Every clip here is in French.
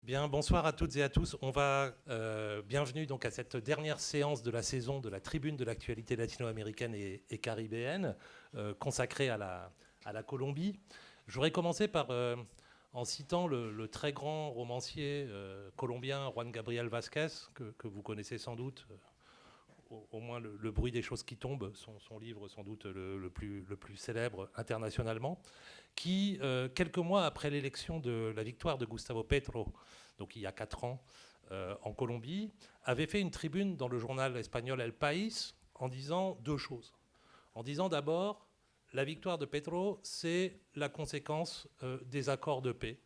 Bien, bonsoir à toutes et à tous. Bienvenue donc à cette dernière séance de la saison de la Tribune de l'actualité latino-américaine et caribéenne, consacrée à la Colombie. Je voudrais commencer en citant le très grand romancier colombien Juan Gabriel Vázquez, que vous connaissez sans doute, au moins le bruit des choses qui tombent, son livre sans doute le plus célèbre internationalement, qui, quelques mois après l'élection de la victoire de Gustavo Petro, donc il y a 4 ans, en Colombie, avait fait une tribune dans le journal espagnol El País en disant 2 choses. En disant d'abord, la victoire de Petro, c'est la conséquence des accords de paix.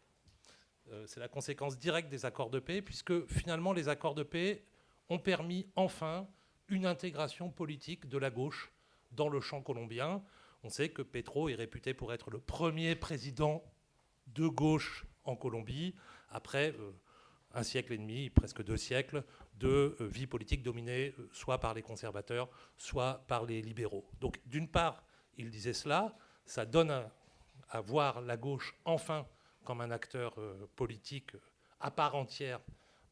C'est la conséquence directe des accords de paix, puisque finalement les accords de paix ont permis enfin une intégration politique de la gauche dans le champ colombien. On sait que Petro est réputé pour être le premier président de gauche en Colombie, après un siècle et demi, presque 2 siècles, de vie politique dominée soit par les conservateurs, soit par les libéraux. Donc d'une part, il disait cela, ça donne à voir la gauche enfin comme un acteur politique à part entière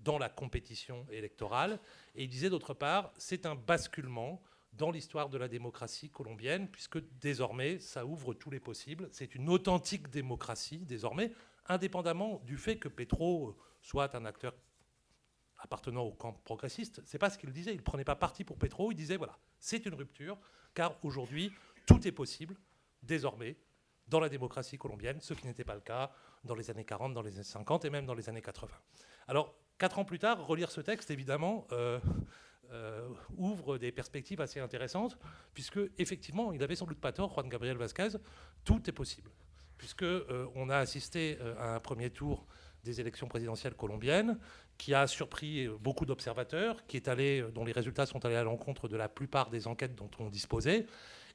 dans la compétition électorale. Et il disait d'autre part, c'est un basculement dans l'histoire de la démocratie colombienne, puisque désormais, ça ouvre tous les possibles. C'est une authentique démocratie, désormais, indépendamment du fait que Petro soit un acteur appartenant au camp progressiste. C'est pas ce qu'il disait. Il ne prenait pas parti pour Petro. Il disait, voilà, c'est une rupture, car aujourd'hui, tout est possible, désormais, dans la démocratie colombienne, ce qui n'était pas le cas dans les années 40, dans les années 50 et même dans les années 80. Alors, 4 ans plus tard, relire ce texte, évidemment, ouvre des perspectives assez intéressantes, puisque, effectivement, il avait sans doute pas tort, Juan Gabriel Vázquez, tout est possible. Puisqu'on a assisté à un premier tour des élections présidentielles colombiennes, qui a surpris beaucoup d'observateurs, dont les résultats sont allés à l'encontre de la plupart des enquêtes dont on disposait.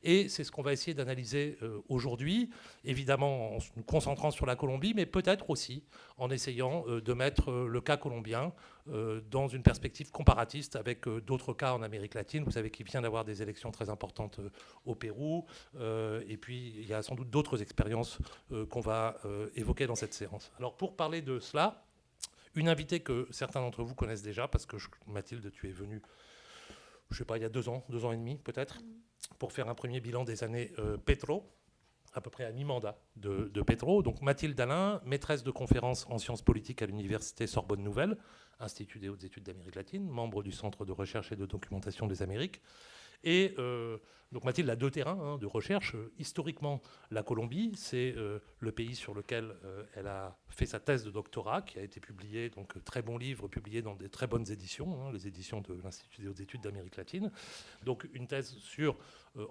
Et c'est ce qu'on va essayer d'analyser aujourd'hui, évidemment en se concentrant sur la Colombie, mais peut-être aussi en essayant de mettre le cas colombien dans une perspective comparatiste avec d'autres cas en Amérique latine. Vous savez qu'il vient d'avoir des élections très importantes au Pérou, et puis il y a sans doute d'autres expériences qu'on va évoquer dans cette séance. Alors pour parler de cela, une invitée que certains d'entre vous connaissent déjà, parce que Mathilde, tu es venue, je ne sais pas, il y a 2 ans et demi peut-être, pour faire un premier bilan des années Petro, à peu près à mi-mandat de Petro. Donc Mathilde Alain, maîtresse de conférences en sciences politiques à l'université Sorbonne Nouvelle, Institut des hautes études d'Amérique latine, membre du Centre de recherche et de documentation des Amériques. Et donc Mathilde a 2 terrains de recherche. Historiquement, la Colombie, c'est le pays sur lequel elle a fait sa thèse de doctorat, qui a été publiée, donc très bon livre, publié dans des très bonnes éditions, les éditions de l'Institut des hautes études d'Amérique latine. Donc une thèse sur,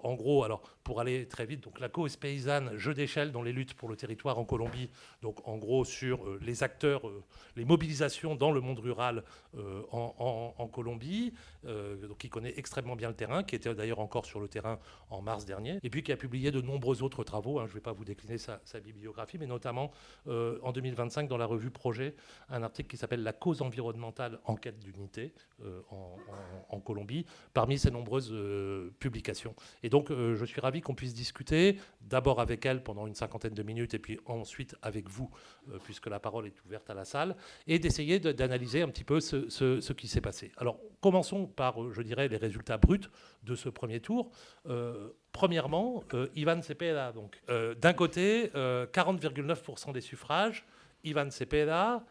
en gros, alors pour aller très vite, donc la cause paysanne, jeu d'échelle dans les luttes pour le territoire en Colombie, donc en gros sur les acteurs, les mobilisations dans le monde rural en Colombie, donc qui connaît extrêmement bien le terrain, qui était d'ailleurs encore sur le terrain en mars dernier, et puis qui a publié de nombreux autres travaux. Je ne vais pas vous décliner sa bibliographie, mais notamment en 2025 dans la revue Projet, un article qui s'appelle « La cause environnementale en quête d'unité en Colombie », parmi ses nombreuses publications. Et donc je suis ravi qu'on puisse discuter, d'abord avec elle pendant une 50aine de minutes, et puis ensuite avec vous, puisque la parole est ouverte à la salle, et d'essayer d'analyser un petit peu ce qui s'est passé. Alors commençons par, je dirais, les résultats bruts de ce premier tour. Premièrement, Iván Cepeda, donc d'un côté, 40,9% des suffrages. Iván Cepeda,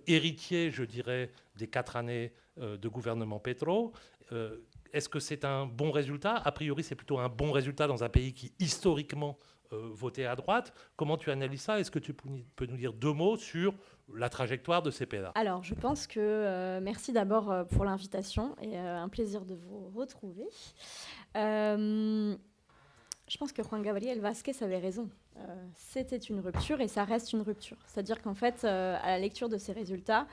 héritier, je dirais, des 4 années de gouvernement Petro. Est-ce que c'est un bon résultat? A priori, c'est plutôt un bon résultat dans un pays qui, historiquement, votait à droite. Comment tu analyses ça? Est-ce que tu peux nous dire 2 mots sur la trajectoire de Cepeda? Alors, je pense que... merci d'abord pour l'invitation et un plaisir de vous retrouver. Je pense que Juan Gabriel Vázquez avait raison. C'était une rupture et ça reste une rupture. C'est-à-dire qu'en fait, à la lecture de ces résultats,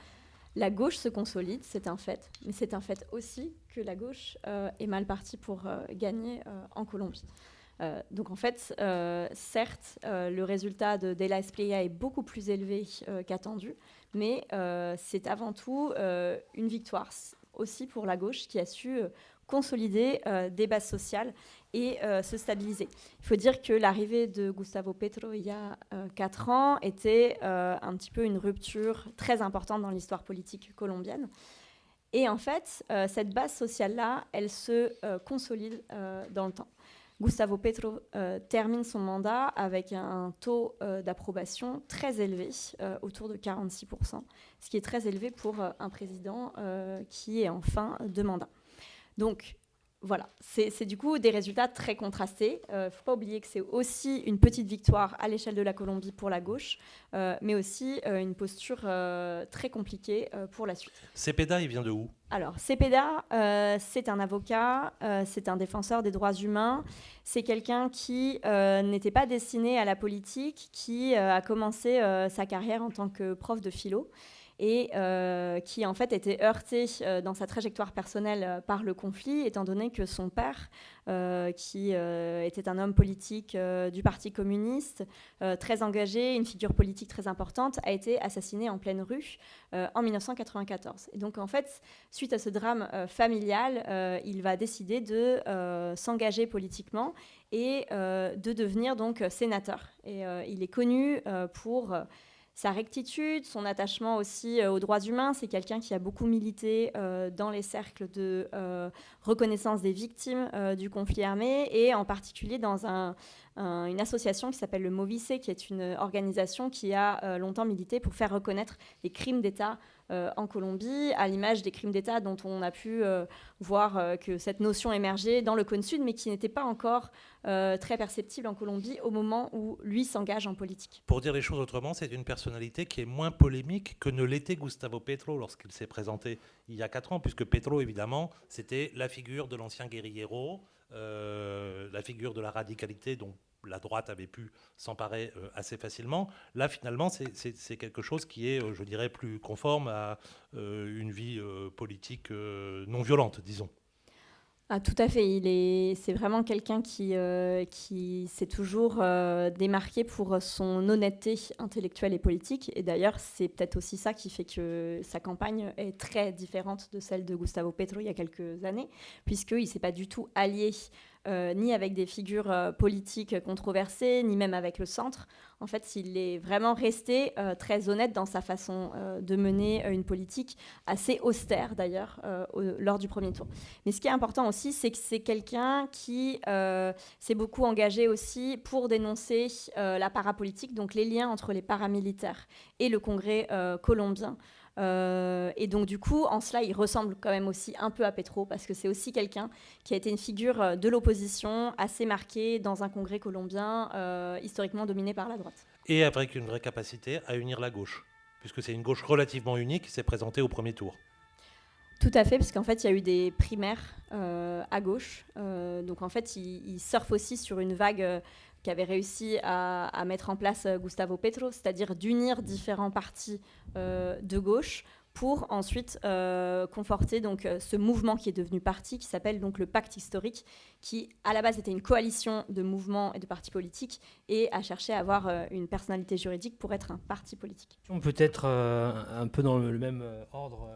la gauche se consolide, c'est un fait. Mais c'est un fait aussi que la gauche est mal partie pour gagner en Colombie. Donc en fait, certes, le résultat de la Espriella est beaucoup plus élevé qu'attendu, mais c'est avant tout une victoire aussi pour la gauche qui a su consolider des bases sociales et se stabiliser. Il faut dire que l'arrivée de Gustavo Petro il y a 4 ans était un petit peu une rupture très importante dans l'histoire politique colombienne. Et en fait, cette base sociale-là, elle se consolide dans le temps. Gustavo Petro termine son mandat avec un taux d'approbation très élevé, autour de 46%, ce qui est très élevé pour un président qui est en fin de mandat. Donc, voilà, c'est du coup des résultats très contrastés. Il ne faut pas oublier que c'est aussi une petite victoire à l'échelle de la Colombie pour la gauche, mais aussi une posture très compliquée pour la suite. Cepeda, il vient de où ? Alors, Cepeda, c'est un avocat, c'est un défenseur des droits humains. C'est quelqu'un qui n'était pas destiné à la politique, qui a commencé sa carrière en tant que prof de philo et qui en fait était heurté dans sa trajectoire personnelle par le conflit, étant donné que son père, qui était un homme politique du Parti communiste, très engagé, une figure politique très importante, a été assassiné en pleine rue en 1994. Et donc en fait, suite à ce drame familial, il va décider de s'engager politiquement et de devenir donc sénateur. Et il est connu pour sa rectitude, son attachement aussi aux droits humains. C'est quelqu'un qui a beaucoup milité dans les cercles de reconnaissance des victimes du conflit armé et en particulier dans une association qui s'appelle le Movice, qui est une organisation qui a longtemps milité pour faire reconnaître les crimes d'État en Colombie, à l'image des crimes d'État dont on a pu voir que cette notion émergeait dans le Cône Sud, mais qui n'était pas encore très perceptible en Colombie au moment où lui s'engage en politique. Pour dire les choses autrement, c'est une personnalité qui est moins polémique que ne l'était Gustavo Petro lorsqu'il s'est présenté il y a 4 ans, puisque Petro, évidemment, c'était la figure de l'ancien guérillero, la figure de la radicalité dont la droite avait pu s'emparer assez facilement. Là, finalement, c'est quelque chose qui est, je dirais, plus conforme à une vie politique non violente, disons. Ah, tout à fait. C'est vraiment quelqu'un qui s'est toujours démarqué pour son honnêteté intellectuelle et politique. Et d'ailleurs, c'est peut-être aussi ça qui fait que sa campagne est très différente de celle de Gustavo Petro il y a quelques années, puisqu'il ne s'est pas du tout allié ni avec des figures politiques controversées, ni même avec le centre. En fait, il est vraiment resté très honnête dans sa façon de mener une politique assez austère, d'ailleurs, lors du premier tour. Mais ce qui est important aussi, c'est que c'est quelqu'un qui s'est beaucoup engagé aussi pour dénoncer la parapolitique, donc les liens entre les paramilitaires et le Congrès colombien. Et donc du coup, en cela, il ressemble quand même aussi un peu à Petro, parce que c'est aussi quelqu'un qui a été une figure de l'opposition assez marquée dans un congrès colombien historiquement dominé par la droite. Et avec une vraie capacité à unir la gauche, puisque c'est une gauche relativement unie qui s'est présentée au premier tour. Tout à fait, parce qu'en fait, il y a eu des primaires à gauche. Donc en fait, il surfe aussi sur une vague qu'avait réussi à mettre en place Gustavo Petro, c'est-à-dire d'unir différents partis de gauche pour ensuite conforter donc, ce mouvement qui est devenu parti, qui s'appelle donc le Pacte historique, qui à la base était une coalition de mouvements et de partis politiques et a cherché à avoir une personnalité juridique pour être un parti politique. Peut-être un peu dans le même ordre,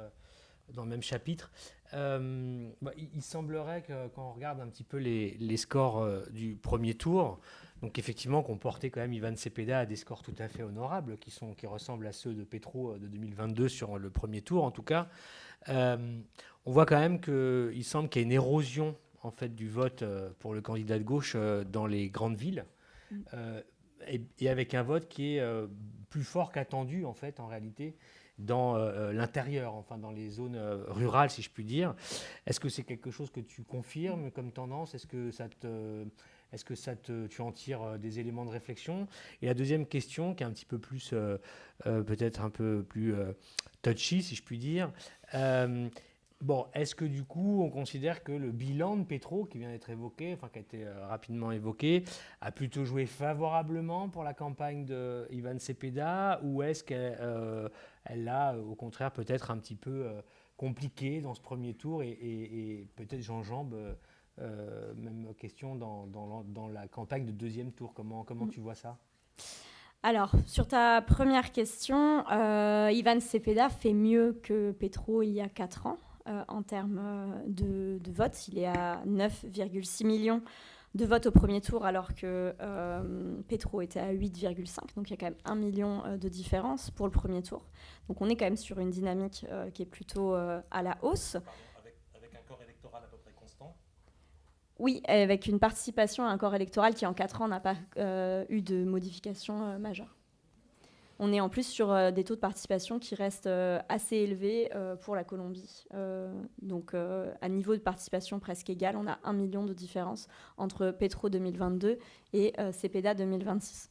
dans le même chapitre. Il semblerait que quand on regarde un petit peu les scores du premier tour, donc effectivement qu'on portait quand même Ivan Cepeda à des scores tout à fait honorables, qui ressemblent à ceux de Petro de 2022 sur le premier tour en tout cas, on voit quand même qu'il semble qu'il y a une érosion en fait, du vote pour le candidat de gauche dans les grandes villes, et avec un vote qui est plus fort qu'attendu en fait en réalité dans l'intérieur, enfin dans les zones rurales, si je puis dire. Est-ce que c'est quelque chose que tu confirmes comme tendance ? Est-ce que tu en tires des éléments de réflexion ? Et la deuxième question, qui est un petit peu plus, peut-être un peu plus touchy, si je puis dire. Est-ce que du coup, on considère que le bilan de Petro, qui vient d'être évoqué, enfin qui a été rapidement évoqué, a plutôt joué favorablement pour la campagne de Ivan Cepeda, ou est-ce qu'elle l'a, au contraire, peut-être un petit peu compliqué dans ce premier tour et peut-être j'enjambe même question dans la campagne de deuxième tour. Comment tu vois ça ? Alors, sur ta première question, Ivan Cepeda fait mieux que Petro il y a 4 ans en termes de vote. Il est à 9,6 millions de vote au premier tour, alors que Petro était à 8,5. Donc il y a quand même 1 million de différence pour le premier tour. Donc on est quand même sur une dynamique qui est plutôt à la hausse. Avec un corps électoral à peu près constant. Oui, avec une participation à un corps électoral qui en 4 ans n'a pas eu de modification majeure. On est en plus sur des taux de participation qui restent assez élevés pour la Colombie. Donc à niveau de participation presque égal, on a 1 million de différence entre Petro 2022 et Cepeda 2026.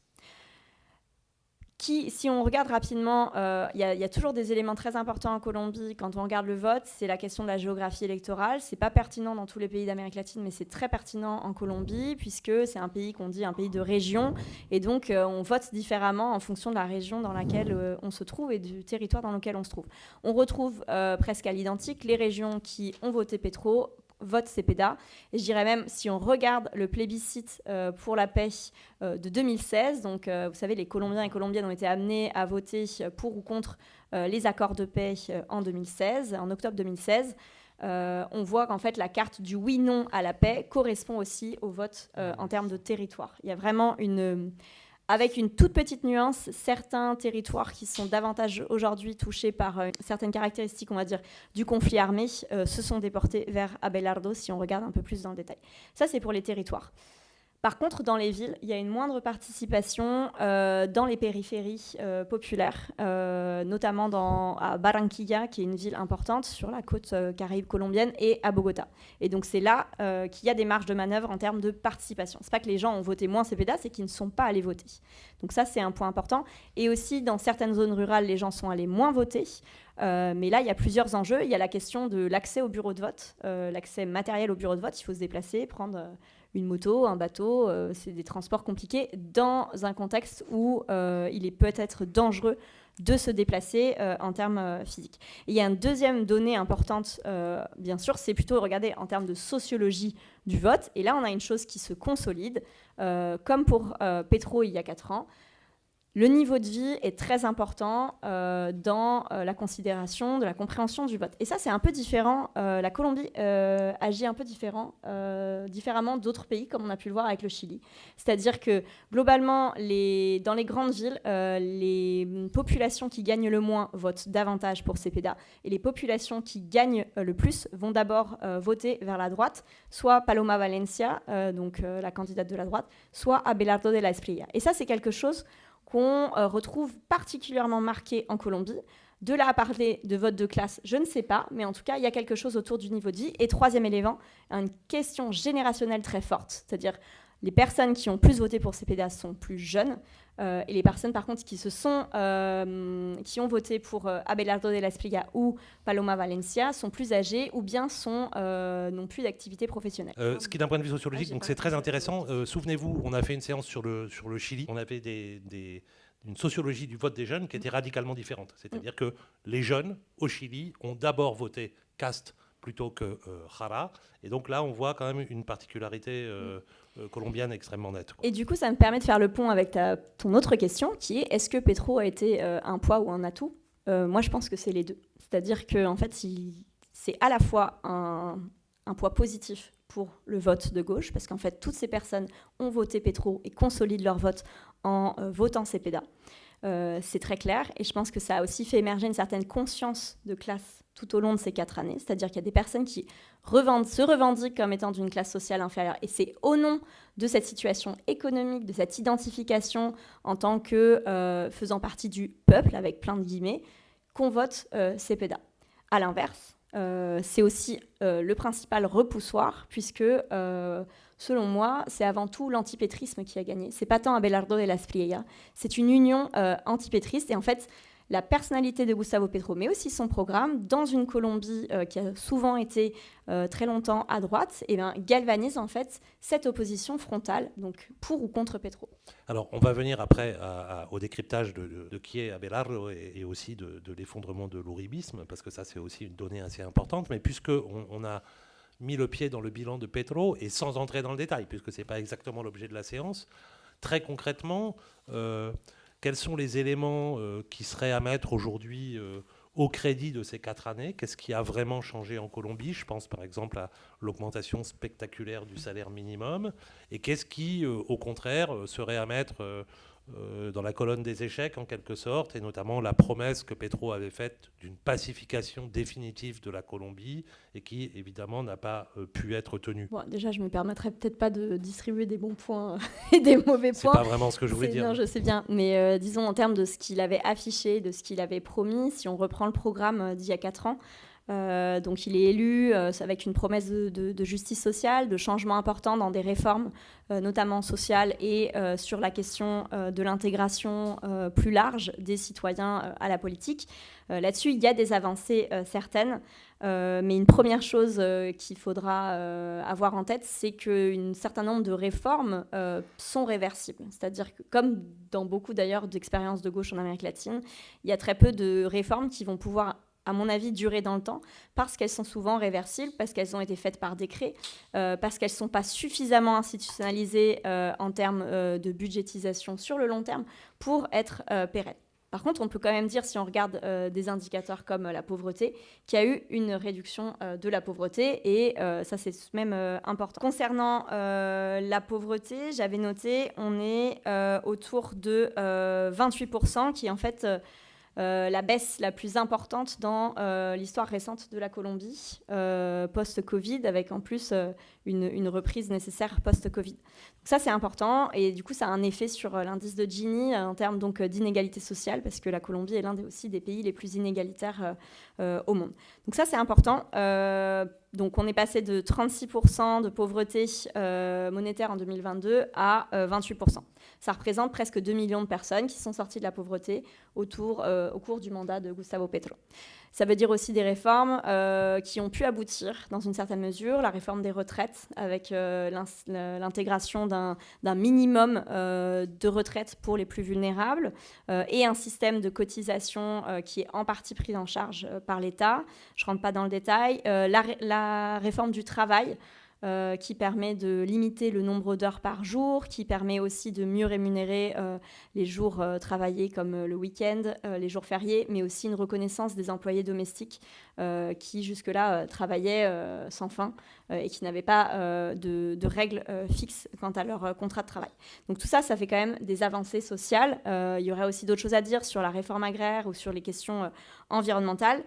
Si on regarde rapidement, y a toujours des éléments très importants en Colombie quand on regarde le vote, c'est la question de la géographie électorale. C'est pas pertinent dans tous les pays d'Amérique latine, mais c'est très pertinent en Colombie, puisque c'est un pays qu'on dit un pays de région, et donc on vote différemment en fonction de la région dans laquelle on se trouve et du territoire dans lequel on se trouve. On retrouve presque à l'identique les régions qui ont voté Petro, vote Cepeda. Et je dirais même, si on regarde le plébiscite pour la paix de 2016, donc vous savez, les Colombiens et Colombiennes ont été amenés à voter pour ou contre les accords de paix en 2016, en octobre 2016. On voit qu'en fait, la carte du oui-non à la paix correspond aussi au vote en termes de territoire. Il y a vraiment avec une toute petite nuance, certains territoires qui sont davantage aujourd'hui touchés par certaines caractéristiques, on va dire, du conflit armé, se sont déportés vers Abelardo, si on regarde un peu plus dans le détail. Ça, c'est pour les territoires. Par contre, dans les villes, il y a une moindre participation dans les périphéries populaires, notamment à Barranquilla, qui est une ville importante sur la côte caraïbe colombienne, et à Bogota. Et donc c'est là qu'il y a des marges de manœuvre en termes de participation. C'est pas que les gens ont voté moins Cepeda, c'est qu'ils ne sont pas allés voter. Donc ça, c'est un point important. Et aussi, dans certaines zones rurales, les gens sont allés moins voter. Mais là, il y a plusieurs enjeux. Il y a la question de l'accès au bureau de vote, l'accès matériel au bureau de vote. Il faut se déplacer, prendre une moto, un bateau. C'est des transports compliqués dans un contexte où il est peut-être dangereux de se déplacer en termes physiques. Et il y a une deuxième donnée importante, bien sûr, c'est plutôt regarder en termes de sociologie du vote. Et là, on a une chose qui se consolide, comme pour Petro il y a 4 ans. Le niveau de vie est très important dans la considération de la compréhension du vote. Et ça, c'est un peu différent. La Colombie agit un peu différemment d'autres pays, comme on a pu le voir avec le Chili. C'est-à-dire que, globalement, dans les grandes villes, les populations qui gagnent le moins votent davantage pour Cepeda. Et les populations qui gagnent le plus vont d'abord voter vers la droite, soit Paloma Valencia, donc la candidate de la droite, soit Abelardo de la Espriella. Et ça, c'est quelque chose qu'on retrouve particulièrement marqué en Colombie. De là à parler de vote de classe, je ne sais pas, mais en tout cas, il y a quelque chose autour du niveau de vie. Et troisième élément, une question générationnelle très forte, c'est-à-dire les personnes qui ont plus voté pour Cepeda sont plus jeunes, et les personnes, par contre, qui ont voté pour Abelardo de la Espriella ou Paloma Valencia sont plus âgées ou bien n'ont plus d'activité professionnelle. Ce qui, d'un point de vue sociologique, donc c'est très intéressant. Souvenez-vous, on a fait une séance sur le Chili. On avait une sociologie du vote des jeunes qui était radicalement différente. C'est-à-dire que les jeunes, au Chili, ont d'abord voté Cast plutôt que Jara. Et donc là, on voit quand même une particularité colombienne extrêmement nette, quoi. Et du coup, ça me permet de faire le pont avec ton autre question, qui est est-ce que Petro a été un poids ou un atout ? Moi, je pense que c'est les deux. C'est-à-dire qu'en fait, c'est à la fois un poids positif pour le vote de gauche, parce qu'en fait, toutes ces personnes ont voté Petro et consolident leur vote en votant Cepeda. C'est très clair, et je pense que ça a aussi fait émerger une certaine conscience de classe tout au long de ces 4 années, c'est-à-dire qu'il y a des personnes qui se revendiquent comme étant d'une classe sociale inférieure, et c'est au nom de cette situation économique, de cette identification en tant que faisant partie du peuple, avec plein de guillemets, qu'on vote Cepeda. À l'inverse, c'est aussi le principal repoussoir, puisque selon moi, c'est avant tout l'antipétrisme qui a gagné. C'est pas tant Abelardo de la Espriella, c'est une union antipétriste. Et en fait, la personnalité de Gustavo Petro, mais aussi son programme, dans une Colombie qui a souvent été très longtemps à droite, galvanise en fait cette opposition frontale, donc pour ou contre Petro. Alors, on va venir après au décryptage de qui est Abelardo et aussi de l'effondrement de l'uribisme, parce que ça, c'est aussi une donnée assez importante. Mais puisqu'on a mis le pied dans le bilan de Petro, et sans entrer dans le détail, puisque ce n'est pas exactement l'objet de la séance, très concrètement, quels sont les éléments qui seraient à mettre aujourd'hui au crédit de ces 4 années. Qu'est-ce qui a vraiment changé en Colombie? Je pense par exemple à l'augmentation spectaculaire du salaire minimum. Et qu'est-ce qui, au contraire, serait à mettre dans la colonne des échecs en quelque sorte, et notamment la promesse que Petro avait faite d'une pacification définitive de la Colombie et qui évidemment n'a pas pu être tenue. Bon, déjà, je me permettrai peut-être pas de distribuer des bons points et des mauvais points. C'est pas vraiment ce que je voulais dire. Non, je sais bien, mais disons en termes de ce qu'il avait affiché, de ce qu'il avait promis, si on reprend le programme d'il y a 4 ans, donc il est élu avec une promesse de justice sociale, de changements importants dans des réformes, notamment sociales, et sur la question de l'intégration plus large des citoyens à la politique. Là-dessus, il y a des avancées certaines, mais une première chose qu'il faudra avoir en tête, c'est qu'un certain nombre de réformes sont réversibles. C'est-à-dire que, comme dans beaucoup d'ailleurs d'expériences de gauche en Amérique latine, il y a très peu de réformes qui vont pouvoir, à mon avis, durer dans le temps, parce qu'elles sont souvent réversibles, parce qu'elles ont été faites par décret, parce qu'elles ne sont pas suffisamment institutionnalisées en termes de budgétisation sur le long terme pour être pérennes. Par contre, on peut quand même dire, si on regarde des indicateurs comme la pauvreté, qu'il y a eu une réduction de la pauvreté, et ça, c'est même important. Concernant la pauvreté, j'avais noté, on est autour de 28%, qui est en fait la baisse la plus importante dans l'histoire récente de la Colombie, post-Covid, avec en plus une reprise nécessaire post-Covid. Donc ça, c'est important, et du coup, ça a un effet sur l'indice de Gini en termes donc d'inégalité sociale, parce que la Colombie est l'un aussi des pays les plus inégalitaires au monde. Donc ça, c'est important. Donc on est passé de 36% de pauvreté monétaire en 2022 à 28%. Ça représente presque 2 millions de personnes qui sont sorties de la pauvreté au cours du mandat de Gustavo Petro. Ça veut dire aussi des réformes qui ont pu aboutir dans une certaine mesure, la réforme des retraites avec l'intégration d'un minimum de retraite pour les plus vulnérables et un système de cotisation qui est en partie pris en charge par l'État. Je ne rentre pas dans le détail. La réforme du travail, qui permet de limiter le nombre d'heures par jour, qui permet aussi de mieux rémunérer les jours travaillés comme le week-end, les jours fériés, mais aussi une reconnaissance des employés domestiques qui jusque-là travaillaient sans fin et qui n'avaient pas de règles fixes quant à leur contrat de travail. Donc tout ça, ça fait quand même des avancées sociales. Il y aurait aussi d'autres choses à dire sur la réforme agraire ou sur les questions environnementales.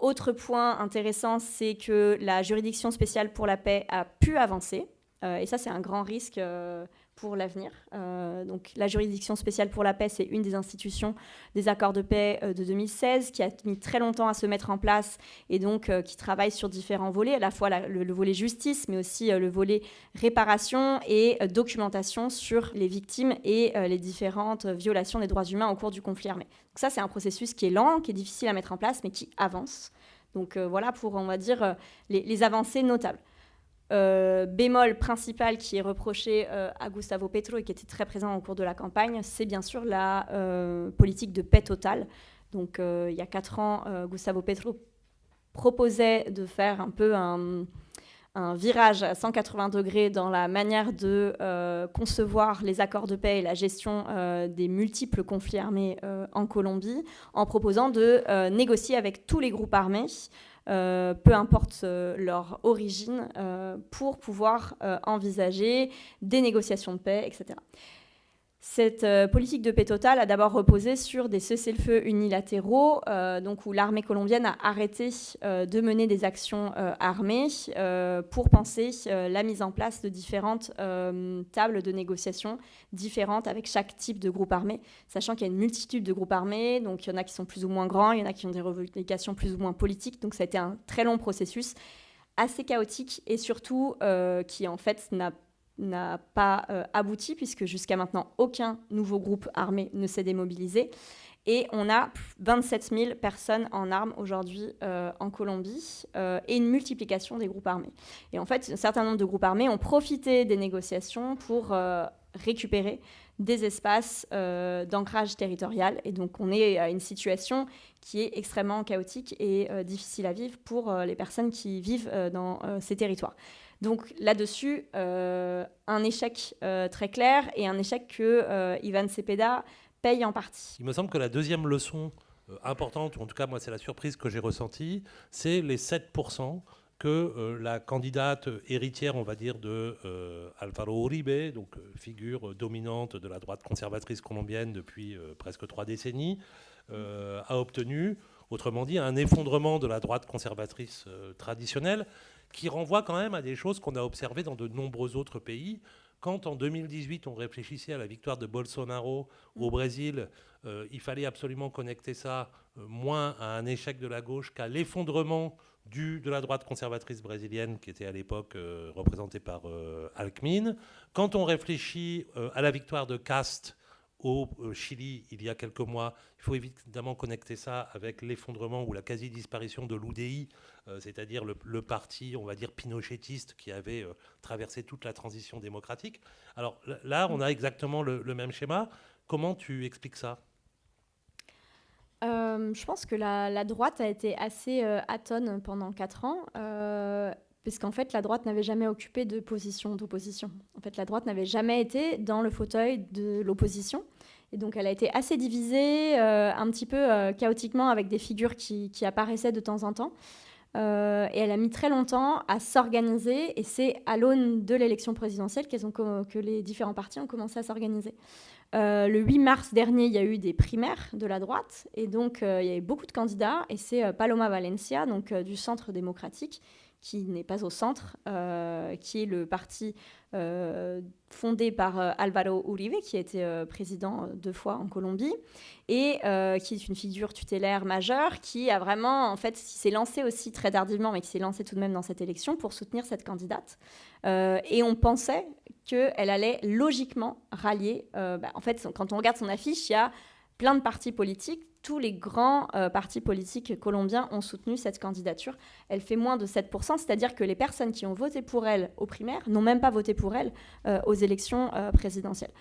Autre point intéressant, c'est que la juridiction spéciale pour la paix a pu avancer, et ça c'est un grand risque pour l'avenir. Donc la juridiction spéciale pour la paix, c'est une des institutions des accords de paix de 2016 qui a mis très longtemps à se mettre en place et donc qui travaille sur différents volets, à la fois le volet justice, mais aussi le volet réparation et documentation sur les victimes et les différentes violations des droits humains au cours du conflit armé. Donc ça, c'est un processus qui est lent, qui est difficile à mettre en place, mais qui avance. Donc voilà pour, on va dire, les avancées notables. Bémol principal qui est reproché à Gustavo Petro et qui était très présent au cours de la campagne, c'est bien sûr la politique de paix totale. Donc il y a 4 ans, Gustavo Petro proposait de faire un peu un virage à 180 degrés dans la manière de concevoir les accords de paix et la gestion des multiples conflits armés en Colombie, en proposant de négocier avec tous les groupes armés, peu importe leur origine, pour pouvoir envisager des négociations de paix, etc. Cette politique de paix totale a d'abord reposé sur des cessez-le-feu unilatéraux, donc où l'armée colombienne a arrêté de mener des actions armées pour penser la mise en place de différentes tables de négociation différentes avec chaque type de groupe armé, sachant qu'il y a une multitude de groupes armés, donc il y en a qui sont plus ou moins grands, il y en a qui ont des revendications plus ou moins politiques, donc ça a été un très long processus, assez chaotique et surtout qui en fait n'a pas abouti, puisque jusqu'à maintenant, aucun nouveau groupe armé ne s'est démobilisé. Et on a 27 000 personnes en armes aujourd'hui en Colombie et une multiplication des groupes armés. Et en fait, un certain nombre de groupes armés ont profité des négociations pour récupérer des espaces d'ancrage territorial. Et donc, on est à une situation qui est extrêmement chaotique et difficile à vivre pour les personnes qui vivent dans ces territoires. Donc là-dessus, un échec très clair et un échec que Iván Cepeda paye en partie. Il me semble que la deuxième leçon importante, ou en tout cas moi c'est la surprise que j'ai ressentie, c'est les 7% que la candidate héritière, on va dire, de Álvaro Uribe, donc figure dominante de la droite conservatrice colombienne depuis presque 3 décennies, a obtenu. Autrement dit, un effondrement de la droite conservatrice traditionnelle qui renvoie quand même à des choses qu'on a observées dans de nombreux autres pays. Quand en 2018, on réfléchissait à la victoire de Bolsonaro au Brésil, il fallait absolument connecter ça moins à un échec de la gauche qu'à l'effondrement de la droite conservatrice brésilienne qui était à l'époque représentée par Alckmin. Quand on réfléchit à la victoire de Kast au Chili il y a quelques mois, il faut évidemment connecter ça avec l'effondrement ou la quasi-disparition de l'UDI, c'est-à-dire le parti, on va dire, pinochetiste qui avait traversé toute la transition démocratique. Alors là, on a exactement le même schéma. Comment tu expliques ça ? Je pense que la droite a été assez atone pendant 4 ans, puisqu'en fait, la droite n'avait jamais occupé de position d'opposition. En fait, la droite n'avait jamais été dans le fauteuil de l'opposition. Et donc, elle a été assez divisée, un petit peu chaotiquement, avec des figures qui apparaissaient de temps en temps. Et elle a mis très longtemps à s'organiser. Et c'est à l'aune de l'élection présidentielle que les différents partis ont commencé à s'organiser. Le 8 mars dernier, il y a eu des primaires de la droite. Et donc, il y a eu beaucoup de candidats. Et c'est Paloma Valencia, donc, du Centre démocratique, qui n'est pas au centre, qui est le parti fondé par Álvaro Uribe, qui a été président 2 fois en Colombie, et qui est une figure tutélaire majeure, qui a vraiment, en fait, qui s'est lancé aussi très tardivement, mais qui s'est lancé tout de même dans cette élection pour soutenir cette candidate. Et on pensait qu'elle allait logiquement rallier. En fait, quand on regarde son affiche, il y a plein de partis politiques. Tous les grands partis politiques colombiens ont soutenu cette candidature. Elle fait moins de 7%, c'est-à-dire que les personnes qui ont voté pour elle aux primaires n'ont même pas voté pour elle aux élections présidentielles.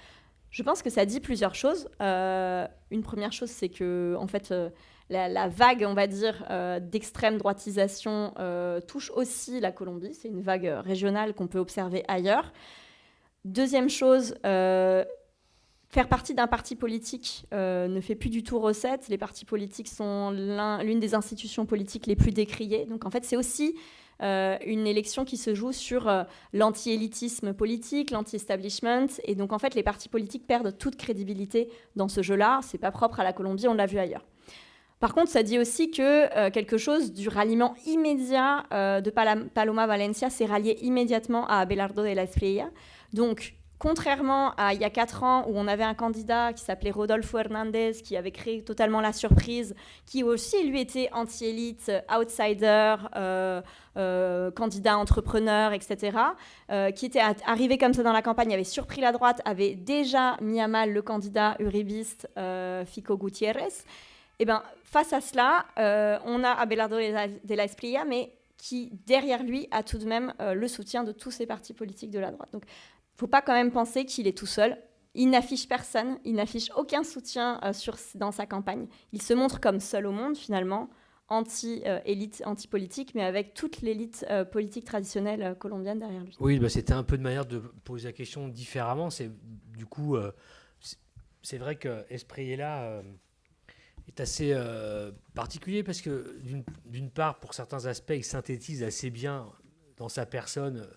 Je pense que ça dit plusieurs choses. Une première chose, c'est que en fait, la vague, on va dire, d'extrême droitisation touche aussi la Colombie. C'est une vague régionale qu'on peut observer ailleurs. Deuxième chose, faire partie d'un parti politique ne fait plus du tout recette. Les partis politiques sont l'une des institutions politiques les plus décriées. Donc en fait, c'est aussi une élection qui se joue sur l'anti-élitisme politique, l'anti-establishment. Et donc en fait, les partis politiques perdent toute crédibilité dans ce jeu-là. C'est pas propre à la Colombie, on l'a vu ailleurs. Par contre, ça dit aussi que quelque chose du ralliement immédiat de Paloma Valencia s'est rallié immédiatement à Abelardo de la Espriella. Donc, contrairement à il y a 4 ans où on avait un candidat qui s'appelait Rodolfo Hernández, qui avait créé totalement la surprise, qui aussi, lui, était anti-élite, outsider, candidat entrepreneur, etc., qui était arrivé comme ça dans la campagne, avait surpris la droite, avait déjà mis à mal le candidat uribiste Fico Gutiérrez. Et ben, face à cela, on a Abelardo de la Espriella, mais qui, derrière lui, a tout de même le soutien de tous ces partis politiques de la droite. Donc, il ne faut pas quand même penser qu'il est tout seul. Il n'affiche personne, il n'affiche aucun soutien dans sa campagne. Il se montre comme seul au monde, finalement, anti-élite, anti-politique, mais avec toute l'élite politique traditionnelle colombienne derrière lui. Oui, c'était un peu de manière de poser la question différemment. Du coup, c'est vrai que Espriella est assez particulier parce que, d'une part, pour certains aspects, il synthétise assez bien dans sa personne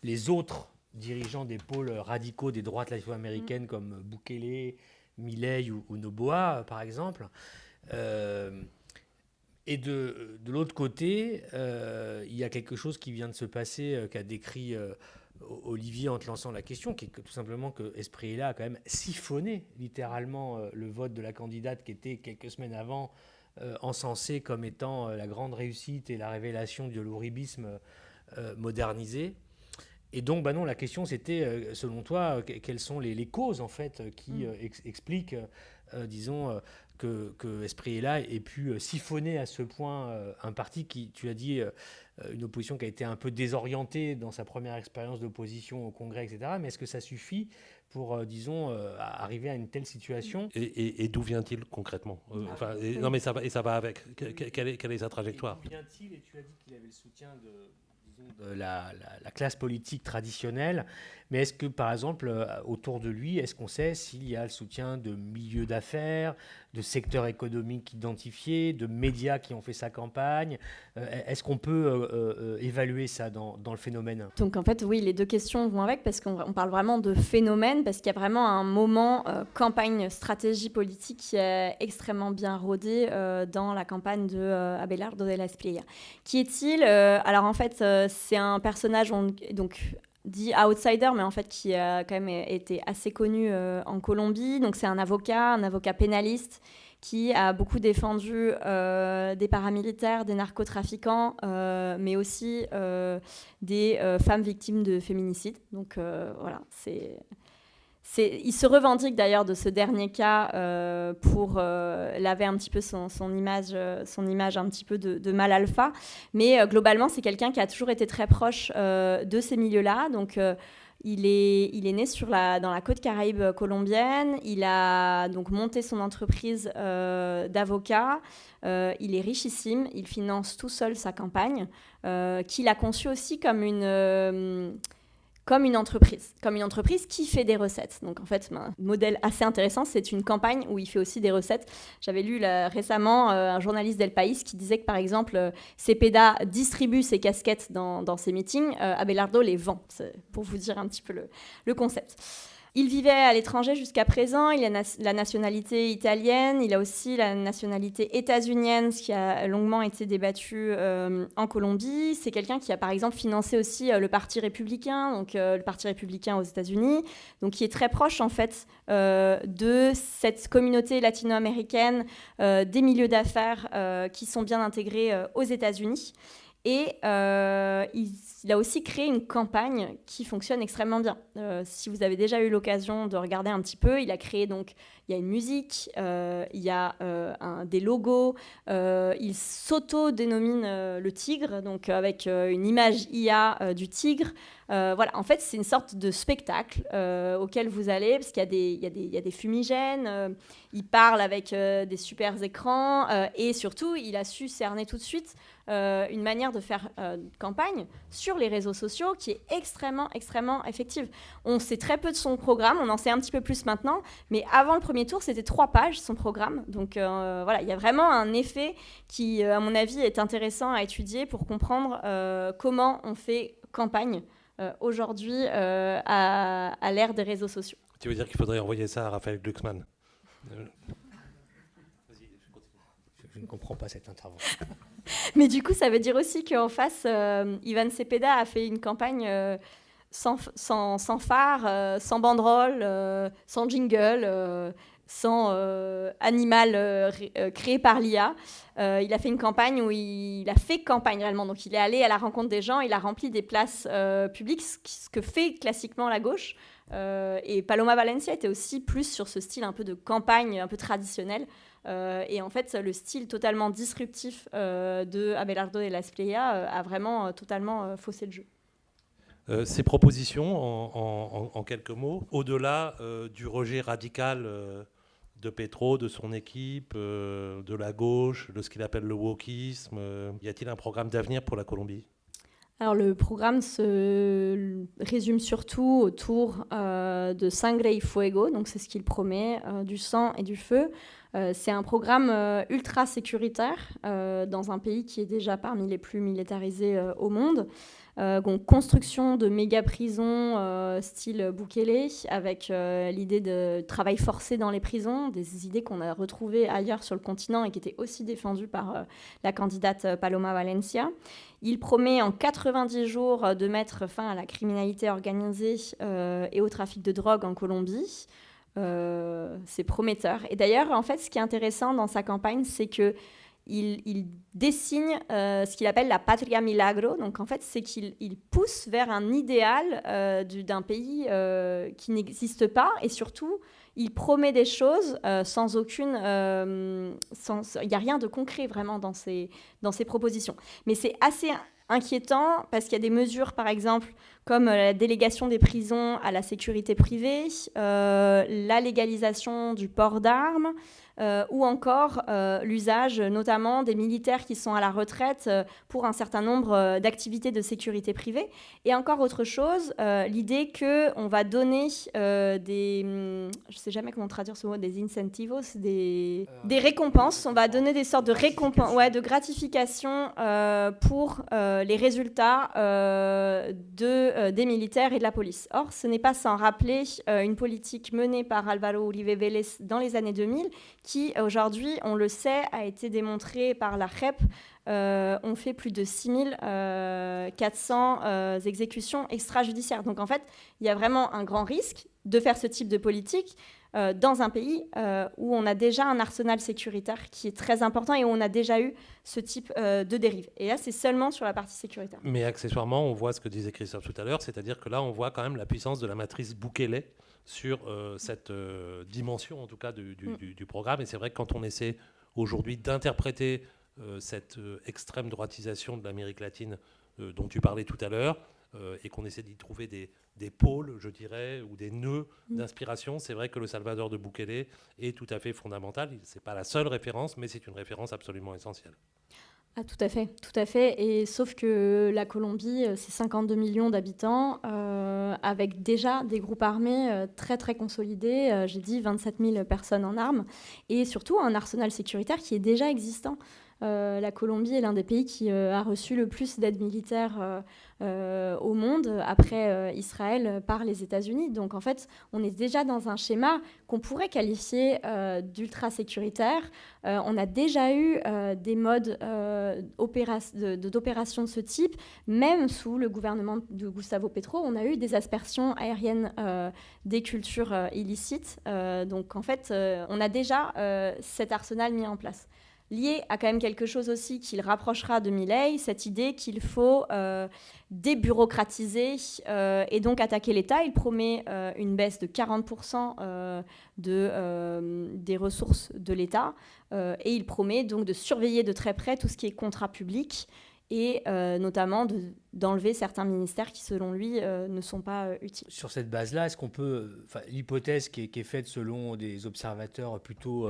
les autres dirigeants des pôles radicaux des droites latino-américaines comme Bukele, Milei ou Noboa, par exemple. Et de l'autre côté, il y a quelque chose qui vient de se passer, qu'a décrit Olivier en te lançant la question, qui est que, tout simplement que Espriella a quand même siphonné littéralement le vote de la candidate qui était quelques semaines avant encensée comme étant la grande réussite et la révélation de l'uribisme modernisé. Et donc, non, la question, c'était, selon toi, quelles sont les causes, en fait, qui expliquent, disons, que Espriella ait pu siphonner à ce point un parti qui, tu as dit, une opposition qui a été un peu désorientée dans sa première expérience d'opposition au Congrès, etc. Mais est-ce que ça suffit pour, disons, arriver à une telle situation ? Et d'où vient-il concrètement ? Non, mais ça va avec. Quelle est sa trajectoire ? D'où vient-il ? Et tu as dit qu'il avait le soutien de la classe politique traditionnelle, mais est-ce que, par exemple, autour de lui, est-ce qu'on sait s'il y a le soutien de milieux d'affaires, de secteurs économiques identifiés, de médias qui ont fait sa campagne? Est-ce qu'on peut évaluer ça dans le phénomène? Donc en fait, oui, les deux questions vont avec, parce qu'on parle vraiment de phénomène, parce qu'il y a vraiment un moment campagne, stratégie politique qui est extrêmement bien rodé dans la campagne de Abelardo de la Espriella. Qui est-il? Alors en fait, c'est un personnage donc dit outsider, mais en fait qui a quand même été assez connu en Colombie. Donc c'est un avocat pénaliste qui a beaucoup défendu des paramilitaires, des narcotrafiquants, mais aussi des femmes victimes de féminicide. Donc voilà, il se revendique d'ailleurs de ce dernier cas pour laver un petit peu son image un petit peu de mal alpha. Mais globalement, c'est quelqu'un qui a toujours été très proche de ces milieux-là. Donc il est né dans la côte Caraïbe colombienne. Il a donc monté son entreprise d'avocat. Il est richissime. Il finance tout seul sa campagne, qu'il a conçue aussi comme une entreprise qui fait des recettes. Donc en fait, un modèle assez intéressant, c'est une campagne où il fait aussi des recettes. J'avais lu récemment un journaliste d'El País qui disait que par exemple, Cepeda distribue ses casquettes dans ses meetings, Abelardo les vend. C'est pour vous dire un petit peu le concept. Il vivait à l'étranger jusqu'à présent, il a la nationalité italienne, il a aussi la nationalité états-unienne, ce qui a longuement été débattu en Colombie. C'est quelqu'un qui a par exemple financé aussi le Parti républicain, donc le Parti républicain aux États-Unis, donc qui est très proche en fait de cette communauté latino-américaine, des milieux d'affaires qui sont bien intégrés aux États-Unis. Et il a aussi créé une campagne qui fonctionne extrêmement bien. Si vous avez déjà eu l'occasion de regarder un petit peu, il a créé donc, il y a une musique, il y a des logos, il s'auto-dénomine le tigre, donc avec une image IA du tigre. Voilà, en fait, c'est une sorte de spectacle auquel vous allez, parce qu'il y a des fumigènes, il parle avec des super écrans, et surtout, il a su cerner tout de suite une manière de faire campagne sur les réseaux sociaux qui est extrêmement, extrêmement effective. On sait très peu de son programme, on en sait un petit peu plus maintenant, mais avant le premier tour, c'était 3 pages, son programme. Donc voilà, il y a vraiment un effet qui, à mon avis, est intéressant à étudier pour comprendre comment on fait campagne aujourd'hui à l'ère des réseaux sociaux. Tu veux dire qu'il faudrait envoyer ça à Raphaël Glucksmann? Je ne comprends pas cette intervention. Mais du coup, ça veut dire aussi qu'en face, Ivan Cepeda a fait une campagne sans phare, sans banderole, sans jingle, sans animal créé par l'IA. Il a fait une campagne où il a fait campagne réellement. Donc il est allé à la rencontre des gens, il a rempli des places publiques, ce que fait classiquement la gauche. Et Paloma Valencia était aussi plus sur ce style un peu de campagne, un peu traditionnel. Et en fait, le style totalement disruptif de Abelardo de la Espriella a vraiment totalement faussé le jeu. Ces propositions, en quelques mots, au-delà du rejet radical de Petro, de son équipe, de la gauche, de ce qu'il appelle le wokisme, y a-t-il un programme d'avenir pour la Colombie ? Alors le programme se résume surtout autour de Sangre y Fuego, donc c'est ce qu'il promet, du sang et du feu. C'est un programme ultra sécuritaire dans un pays qui est déjà parmi les plus militarisés au monde. Donc construction de méga-prisons style Bukele, avec l'idée de travail forcé dans les prisons, des idées qu'on a retrouvées ailleurs sur le continent et qui étaient aussi défendues par la candidate Paloma Valencia. Il promet en 90 jours de mettre fin à la criminalité organisée et au trafic de drogue en Colombie. C'est prometteur. Et d'ailleurs, en fait, ce qui est intéressant dans sa campagne, c'est que il dessine ce qu'il appelle la patria milagro. Donc, en fait, c'est qu'il pousse vers un idéal d'un pays qui n'existe pas. Et surtout, il promet des choses sans aucune... Il n'y a rien de concret, vraiment, dans ses propositions. Mais c'est assez inquiétant parce qu'il y a des mesures, par exemple, comme la délégation des prisons à la sécurité privée, la légalisation du port d'armes, ou encore l'usage notamment des militaires qui sont à la retraite pour un certain nombre d'activités de sécurité privée. Et encore autre chose, l'idée qu'on va donner des... je ne sais jamais comment traduire ce mot, des incentivos, des récompenses. On va donner des sortes de récompenses, de gratification pour les résultats des militaires et de la police. Or, ce n'est pas sans rappeler une politique menée par Álvaro Uribe Vélez dans les années 2000, qui aujourd'hui, on le sait, a été démontré par la JEP, ont fait plus de 6400 exécutions extrajudiciaires. Donc en fait, il y a vraiment un grand risque de faire ce type de politique dans un pays où on a déjà un arsenal sécuritaire qui est très important et où on a déjà eu ce type de dérive. Et là, c'est seulement sur la partie sécuritaire. Mais accessoirement, on voit ce que disait Christophe tout à l'heure, c'est-à-dire que là, on voit quand même la puissance de la matrice Bukele sur cette dimension, en tout cas, du programme. Et c'est vrai que quand on essaie aujourd'hui d'interpréter cette extrême droitisation de l'Amérique latine dont tu parlais tout à l'heure, et qu'on essaie d'y trouver des pôles, je dirais, ou des nœuds d'inspiration, c'est vrai que le Salvador de Bukele est tout à fait fondamental. Ce n'est pas la seule référence, mais c'est une référence absolument essentielle. Ah, tout à fait, tout à fait. Et sauf que la Colombie, c'est 52 millions d'habitants, avec déjà des groupes armés très très consolidés. J'ai dit 27 000 personnes en armes, et surtout un arsenal sécuritaire qui est déjà existant. La Colombie est l'un des pays qui a reçu le plus d'aide militaire au monde, après Israël, par les États-Unis. Donc en fait, on est déjà dans un schéma qu'on pourrait qualifier d'ultra-sécuritaire. On a déjà eu des modes d'opération de ce type. Même sous le gouvernement de Gustavo Petro, on a eu des aspersions aériennes des cultures illicites. Donc en fait, on a déjà cet arsenal mis en place. Lié à quand même quelque chose aussi qui le rapprochera de Milei, cette idée qu'il faut débureaucratiser et donc attaquer l'État. Il promet une baisse de 40% des ressources de l'État et il promet donc de surveiller de très près tout ce qui est contrat public et notamment d'enlever certains ministères qui, selon lui, ne sont pas utiles. Sur cette base-là, est-ce qu'on peut... l'hypothèse qui est faite selon des observateurs plutôt...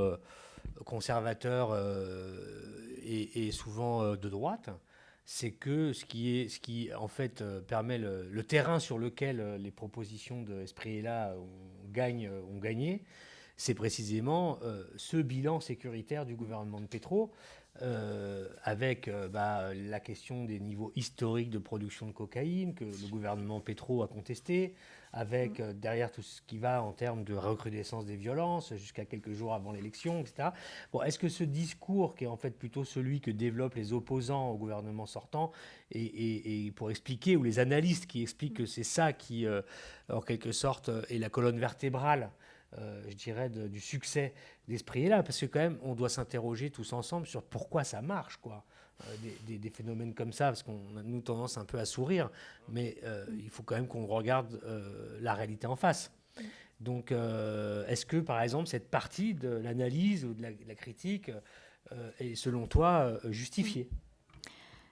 conservateurs et souvent de droite, c'est que ce qui en fait permet le terrain sur lequel les propositions de Espriella ont gagné, c'est précisément ce bilan sécuritaire du gouvernement de Petro, avec la question des niveaux historiques de production de cocaïne que le gouvernement Petro a contesté, avec derrière tout ce qui va en termes de recrudescence des violences jusqu'à quelques jours avant l'élection, etc. Bon, est-ce que ce discours, qui est en fait plutôt celui que développent les opposants au gouvernement sortant, et pour expliquer, ou les analystes qui expliquent que c'est ça qui, en quelque sorte, est la colonne vertébrale, je dirais, du succès d'Espriella, parce que quand même, on doit s'interroger tous ensemble sur pourquoi ça marche, quoi. Des phénomènes comme ça, parce qu'on a, nous, tendance un peu à sourire, mais il faut quand même qu'on regarde la réalité en face. Donc, est-ce que, par exemple, cette partie de l'analyse ou de la critique est, selon toi, justifiée ?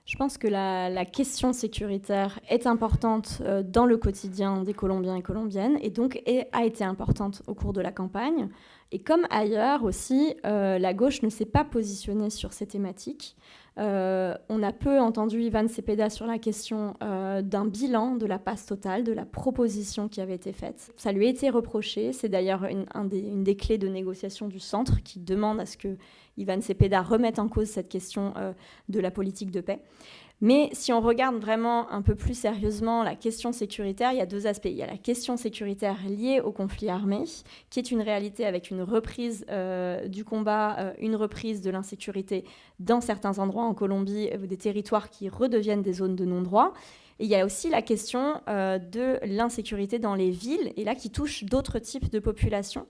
Je pense que la question sécuritaire est importante dans le quotidien des Colombiens et Colombiennes, et donc a été importante au cours de la campagne. Et comme ailleurs aussi, la gauche ne s'est pas positionnée sur ces thématiques. On a peu entendu Iván Cepeda sur la question d'un bilan de la passe totale, de la proposition qui avait été faite. Ça lui a été reproché. C'est d'ailleurs une des clés de négociation du centre qui demande à ce que Iván Cepeda remette en cause cette question de la politique de paix. Mais si on regarde vraiment un peu plus sérieusement la question sécuritaire, il y a deux aspects. Il y a la question sécuritaire liée au conflit armé, qui est une réalité avec une reprise du combat, une reprise de l'insécurité dans certains endroits en Colombie, des territoires qui redeviennent des zones de non-droit. Et il y a aussi la question de l'insécurité dans les villes, et là qui touche d'autres types de populations,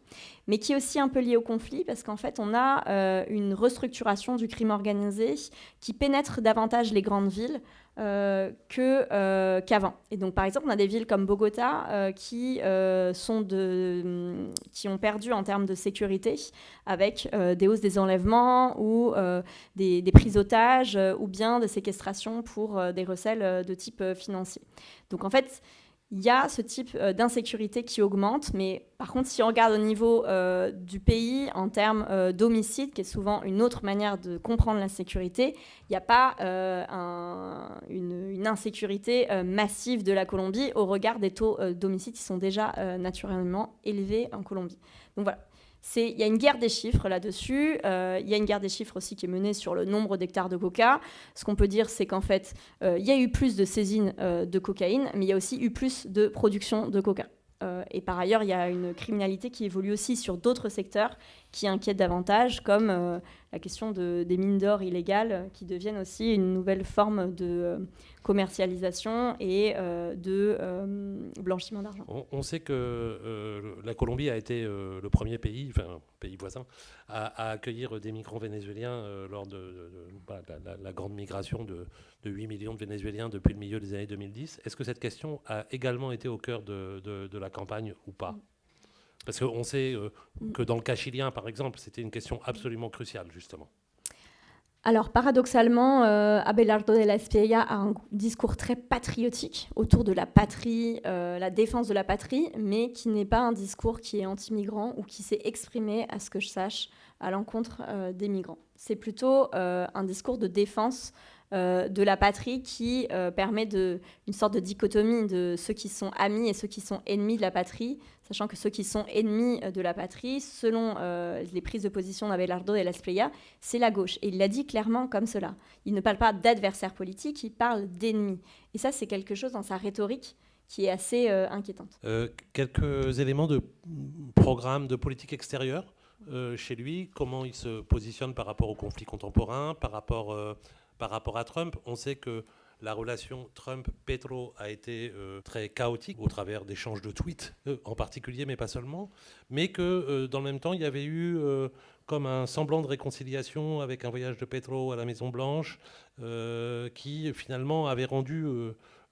mais qui est aussi un peu liée au conflit, parce qu'en fait, on a une restructuration du crime organisé qui pénètre davantage les grandes villes qu'avant. Et donc, par exemple, on a des villes comme Bogota qui ont perdu en termes de sécurité, avec des hausses des enlèvements ou des prises d'otages ou bien des séquestrations pour des recels de type financier. Donc, en fait, il y a ce type d'insécurité qui augmente, mais par contre, si on regarde au niveau du pays, en termes d'homicide, qui est souvent une autre manière de comprendre l'insécurité, il n'y a pas une insécurité massive de la Colombie au regard des taux d'homicide qui sont déjà naturellement élevés en Colombie. Donc voilà. Il y a une guerre des chiffres là-dessus. Il y a une guerre des chiffres aussi qui est menée sur le nombre d'hectares de coca. Ce qu'on peut dire, c'est qu'en fait, il y a eu plus de saisines de cocaïne, mais il y a aussi eu plus de production de coca. Et par ailleurs, il y a une criminalité qui évolue aussi sur d'autres secteurs qui inquiètent davantage, comme la question des mines d'or illégales, qui deviennent aussi une nouvelle forme de commercialisation et de blanchiment d'argent. On sait que la Colombie a été le premier pays, enfin pays voisin, à accueillir des migrants vénézuéliens lors de la grande migration de 8 millions de Vénézuéliens depuis le milieu des années 2010. Est-ce que cette question a également été au cœur de la campagne ou pas ? Parce qu'on sait que dans le cas chilien, par exemple, c'était une question absolument cruciale, justement. Alors, paradoxalement, Abelardo de la Espriella a un discours très patriotique autour de la patrie, la défense de la patrie, mais qui n'est pas un discours qui est anti-migrant ou qui s'est exprimé, à ce que je sache, à l'encontre des migrants. C'est plutôt un discours de défense de la patrie qui permet une sorte de dichotomie de ceux qui sont amis et ceux qui sont ennemis de la patrie, sachant que ceux qui sont ennemis de la patrie, selon les prises de position d'Abelardo de la Espriella, c'est la gauche. Et il l'a dit clairement comme cela. Il ne parle pas d'adversaires politiques, il parle d'ennemis. Et ça, c'est quelque chose dans sa rhétorique qui est assez inquiétante. Quelques éléments de programme de politique extérieure chez lui, comment il se positionne par rapport aux conflits contemporains, par rapport à Trump. On sait que la relation Trump-Petro a été très chaotique au travers d'échanges de tweets en particulier, mais pas seulement. Mais que dans le même temps, il y avait eu comme un semblant de réconciliation avec un voyage de Petro à la Maison-Blanche qui finalement avait rendu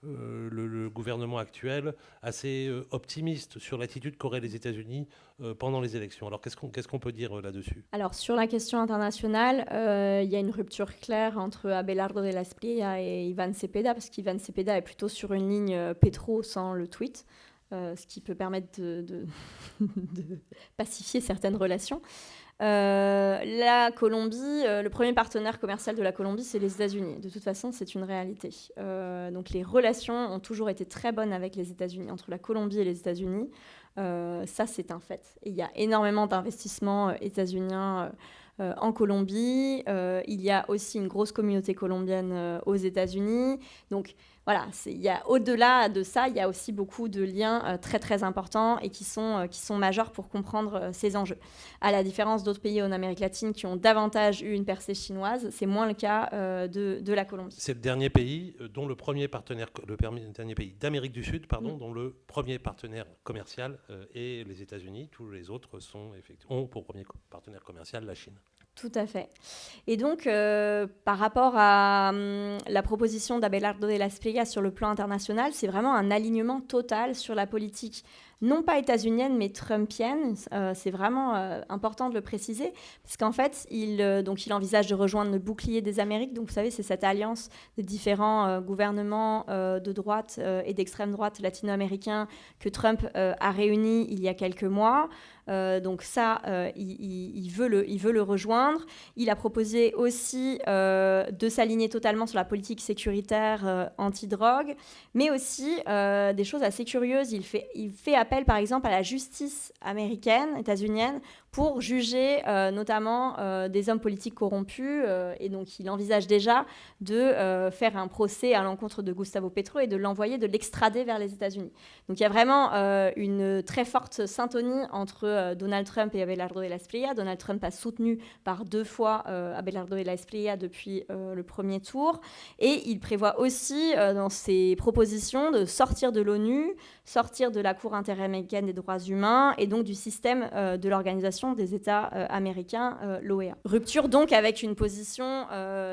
le gouvernement actuel assez optimiste sur l'attitude qu'auraient les États-Unis pendant les élections. Alors qu'est-ce qu'on peut dire là-dessus ? Alors sur la question internationale, il y a une rupture claire entre Abelardo de la Espriella et Ivan Cepeda, parce qu'Ivan Cepeda est plutôt sur une ligne Petro sans le tweet, ce qui peut permettre de pacifier certaines relations. La Colombie, le premier partenaire commercial de la Colombie, c'est les États-Unis. De toute façon, c'est une réalité. Donc les relations ont toujours été très bonnes avec les États-Unis, entre la Colombie et les États-Unis. Ça, c'est un fait. Et il y a énormément d'investissements états-uniens en Colombie. Il y a aussi une grosse communauté colombienne aux États-Unis. Donc voilà, au-delà de ça, il y a aussi beaucoup de liens très très importants et qui sont majeurs pour comprendre ces enjeux. À la différence d'autres pays en Amérique latine qui ont davantage eu une percée chinoise, c'est moins le cas de la Colombie. C'est le dernier pays dont le dernier pays d'Amérique du Sud, dont le premier partenaire commercial est les États-Unis. Tous les autres ont pour premier partenaire commercial la Chine. Tout à fait. Et donc, par rapport à la proposition d'Abelardo de la Espriella sur le plan international, c'est vraiment un alignement total sur la politique, non pas états-unienne, mais trumpienne. C'est vraiment important de le préciser, parce qu'en fait, il envisage de rejoindre le bouclier des Amériques. Donc, vous savez, c'est cette alliance des différents gouvernements de droite et d'extrême droite latino-américains que Trump a réunis il y a quelques mois. Donc ça, il veut le rejoindre. Il a proposé aussi de s'aligner totalement sur la politique sécuritaire anti-drogue, mais aussi des choses assez curieuses. Il fait appel, par exemple, à la justice américaine, états-unienne, pour juger notamment des hommes politiques corrompus. Et donc, il envisage déjà de faire un procès à l'encontre de Gustavo Petro et de l'extrader vers les États-Unis. Donc, il y a vraiment une très forte syntonie entre Donald Trump et Abelardo de la Espriella. Donald Trump a soutenu par 2 fois Abelardo de la Espriella depuis le premier tour. Et il prévoit aussi, dans ses propositions, de sortir de l'ONU, sortir de la Cour interaméricaine des droits humains et donc du système de l'Organisation des États américains, l'OEA. Rupture donc avec une position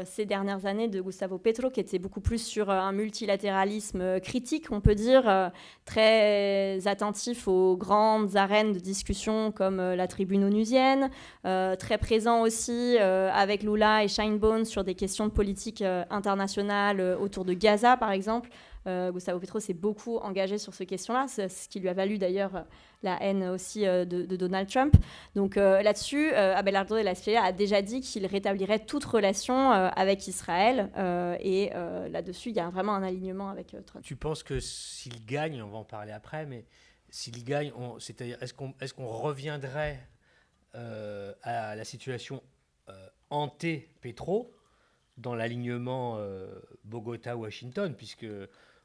ces dernières années de Gustavo Petro qui était beaucoup plus sur un multilatéralisme critique, on peut dire, très attentif aux grandes arènes de discussion comme la tribune onusienne, très présent aussi avec Lula et Shinebone sur des questions de politique internationale autour de Gaza par exemple. Gustavo Petro s'est beaucoup engagé sur ces questions-là, ce qui lui a valu d'ailleurs la haine aussi de Donald Trump. Donc là-dessus, Abelardo de la Espriella a déjà dit qu'il rétablirait toute relation avec Israël. Et là-dessus, il y a vraiment un alignement avec Trump. Tu penses que s'il gagne, on va en parler après, mais s'il gagne, c'est-à-dire est-ce qu'on reviendrait à la situation ante-Petro dans l'alignement Bogota-Washington, puisque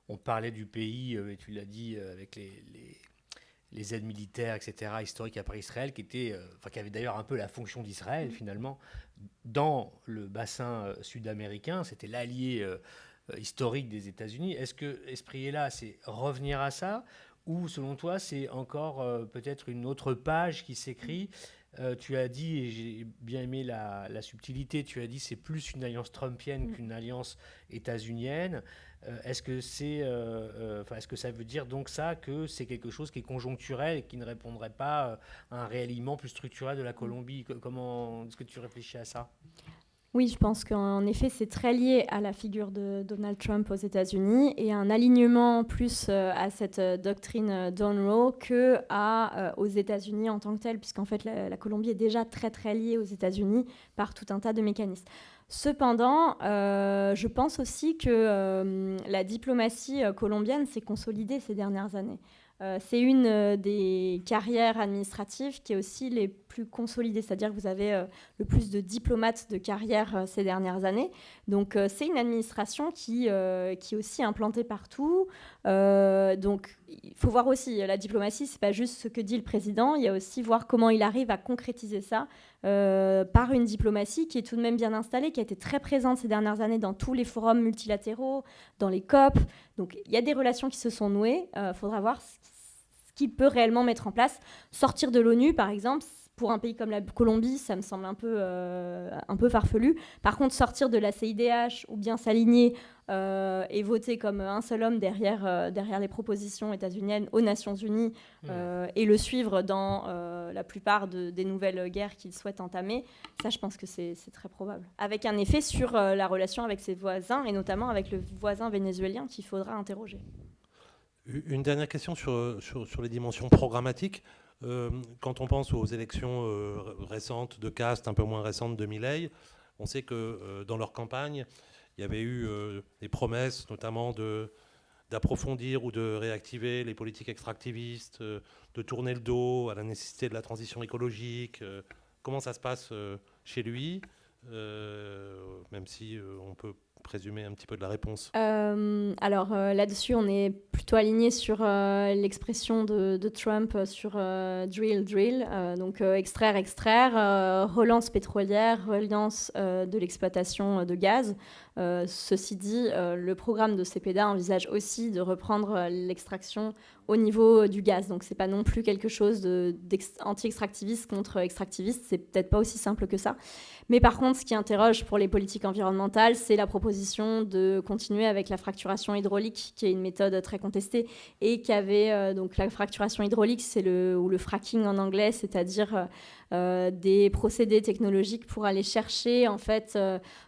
on parlait du pays, et tu l'as dit, avec les aides militaires, etc., historiques par Israël, qui avait d'ailleurs un peu la fonction d'Israël, finalement, dans le bassin sud-américain. C'était l'allié historique des États-Unis. Est-ce que Espriella, c'est revenir à ça, ou selon toi, c'est encore peut-être une autre page qui s'écrit? Tu as dit, et j'ai bien aimé la subtilité, tu as dit c'est plus une alliance trumpienne qu'une alliance états-unienne. Est-ce que est-ce que ça veut dire donc ça, que c'est quelque chose qui est conjoncturel et qui ne répondrait pas à un réalignement plus structurel de la Colombie? Comment est-ce que tu réfléchis à ça? Oui, je pense qu'en effet, c'est très lié à la figure de Donald Trump aux États-Unis et un alignement plus à cette doctrine Don Roe aux États-Unis en tant que telle, puisqu'en fait, la Colombie est déjà très, très liée aux États-Unis par tout un tas de mécanismes. Cependant, je pense aussi que la diplomatie colombienne s'est consolidée ces dernières années. C'est une des carrières administratives qui est aussi les plus consolidées, c'est-à-dire que vous avez le plus de diplomates de carrière ces dernières années. Donc c'est une administration qui est aussi implantée partout. Donc il faut voir aussi, la diplomatie, c'est pas juste ce que dit le président, il y a aussi voir comment il arrive à concrétiser ça par une diplomatie qui est tout de même bien installée, qui a été très présente ces dernières années dans tous les forums multilatéraux, dans les COP. Donc il y a des relations qui se sont nouées. Faudra voir ce qu'il peut réellement mettre en place. Sortir de l'ONU, par exemple, pour un pays comme la Colombie, ça me semble un peu farfelu. Par contre, sortir de la CIDH ou bien s'aligner et voter comme un seul homme derrière les propositions états-uniennes aux Nations Unies et le suivre dans la plupart des nouvelles guerres qu'il souhaite entamer, ça, je pense que c'est très probable. Avec un effet sur la relation avec ses voisins et notamment avec le voisin vénézuélien qu'il faudra interroger. Une dernière question sur les dimensions programmatiques. Quand on pense aux élections récentes de Cast, un peu moins récentes de Milei, on sait que dans leur campagne, il y avait eu des promesses, notamment d'approfondir ou de réactiver les politiques extractivistes, de tourner le dos à la nécessité de la transition écologique. Comment ça se passe chez lui, même si on peut présumer un petit peu de la réponse. Alors là-dessus, on est plutôt aligné sur l'expression de Trump sur drill, donc extraire, relance pétrolière, relance de l'exploitation de gaz. Ceci dit, le programme de CEPEDA envisage aussi de reprendre l'extraction au niveau du gaz. Donc c'est pas non plus quelque chose d'anti-extractiviste contre extractiviste, c'est peut-être pas aussi simple que ça. Mais par contre, ce qui interroge pour les politiques environnementales, c'est la proposition de continuer avec la fracturation hydraulique, qui est une méthode très contestée, et qui avait donc la fracturation hydraulique, ou le fracking en anglais, c'est-à-dire des procédés technologiques pour aller chercher en fait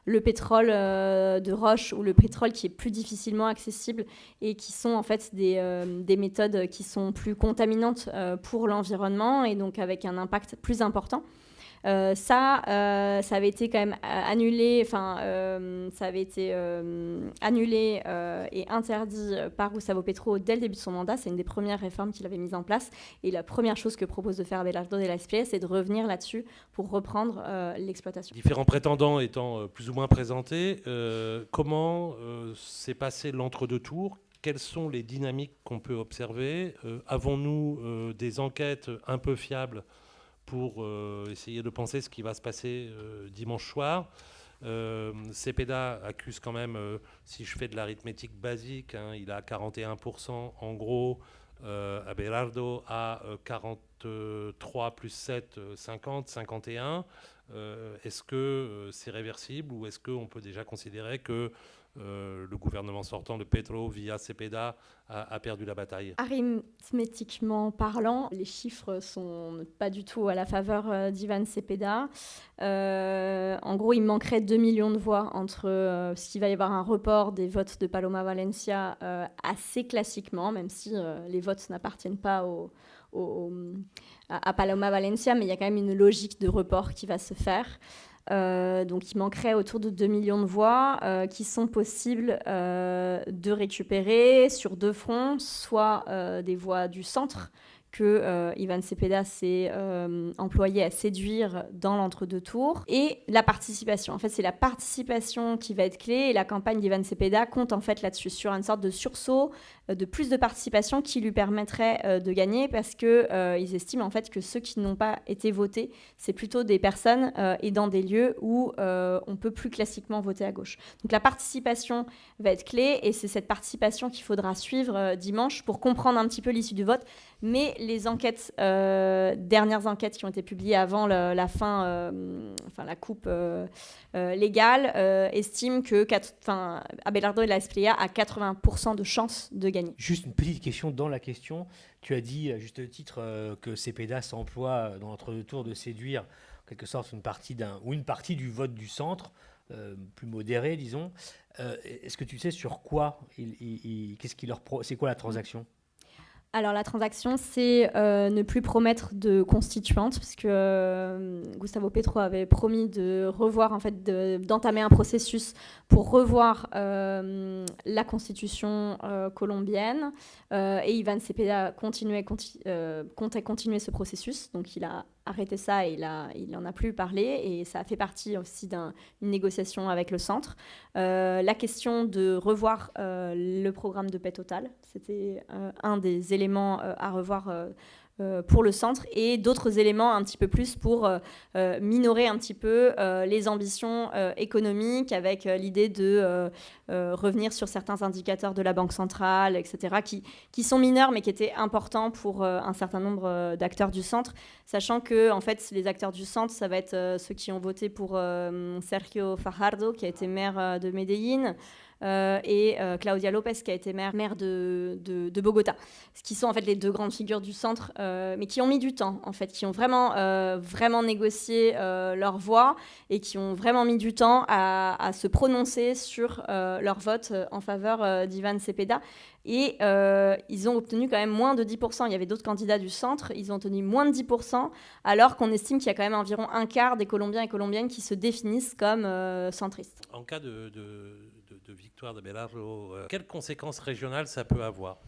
le pétrole de roche ou le pétrole qui est plus difficilement accessible et qui sont en fait des méthodes qui sont plus contaminantes pour l'environnement et donc avec un impact plus important. Ça avait été quand même annulé, ça avait été annulé et interdit par Gustavo Petro dès le début de son mandat. C'est une des premières réformes qu'il avait mises en place. Et la première chose que propose de faire Abelardo de la Espriella, c'est de revenir là-dessus pour reprendre l'exploitation. Différents prétendants étant plus ou moins présentés, comment s'est passé l'entre-deux tours ? Quelles sont les dynamiques qu'on peut observer ? Avons-nous des enquêtes un peu fiables pour essayer de penser ce qui va se passer dimanche soir. CEPEDA accuse quand même, si je fais de l'arithmétique basique, il a 41% en gros, Abelardo a 43 plus 7, 50, 51. Est-ce que c'est réversible ou est-ce qu'on peut déjà considérer que le gouvernement sortant de Petro, via Cepeda, a perdu la bataille? Arithmétiquement parlant, les chiffres sont pas du tout à la faveur d'Ivan Cepeda. En gros, il manquerait 2 millions de voix entre ce qu'il va y avoir un report des votes de Paloma Valencia assez classiquement, même si les votes n'appartiennent pas à Paloma Valencia, mais il y a quand même une logique de report qui va se faire. Donc il manquerait autour de 2 millions de voix qui sont possibles de récupérer sur 2 fronts, soit des voix du centre que Ivan Cepeda s'est employé à séduire dans l'entre-deux tours, et la participation. En fait, c'est la participation qui va être clé, et la campagne d'Ivan Cepeda compte en fait là-dessus, sur une sorte de sursaut, de plus de participation qui lui permettrait de gagner, parce qu'ils estiment en fait que ceux qui n'ont pas été votés, c'est plutôt des personnes et dans des lieux où on peut plus classiquement voter à gauche. Donc la participation va être clé, et c'est cette participation qu'il faudra suivre dimanche pour comprendre un petit peu l'issue du vote. Mais les enquêtes, dernières enquêtes qui ont été publiées avant la fin, la coupe légale, estiment que Abelardo et la Espriella a 80% de chances de gagner. Juste une petite question dans la question. Tu as dit à juste titre que Cepeda s'emploie dans l'entre-deux tours de séduire en quelque sorte une partie du vote du centre, plus modéré, disons. Est-ce que tu sais sur quoi c'est quoi la transaction? Alors la transaction, c'est ne plus promettre de constituante, parce que Gustavo Petro avait promis de revoir, en fait, d'entamer un processus pour revoir la constitution colombienne, et Ivan Cepeda comptait continuer ce processus, donc il a arrêté ça et il en a plus parlé, et ça a fait partie aussi d'une négociation avec le centre. La question de revoir le programme de paix totale, c'était un des éléments à revoir pour le centre, et d'autres éléments un petit peu plus pour minorer un petit peu les ambitions économiques, avec l'idée de revenir sur certains indicateurs de la Banque centrale, etc., qui sont mineurs mais qui étaient importants pour un certain nombre d'acteurs du centre, sachant que en fait, les acteurs du centre, ça va être ceux qui ont voté pour Sergio Fajardo, qui a été maire de Medellín, et Claudia Lopez, qui a été maire de Bogota, ce qui sont en fait les deux grandes figures du centre, mais qui ont mis du temps, en fait, qui ont vraiment négocié leur voix, et qui ont vraiment mis du temps à se prononcer sur leur vote en faveur d'Ivan Cepeda. Et ils ont obtenu quand même moins de 10%. Il y avait d'autres candidats du centre, ils ont obtenu moins de 10%, alors qu'on estime qu'il y a quand même environ un quart des Colombiens et Colombiennes qui se définissent comme centristes. En cas de victoire d'Abelardo, quelles conséquences régionales ça peut avoir?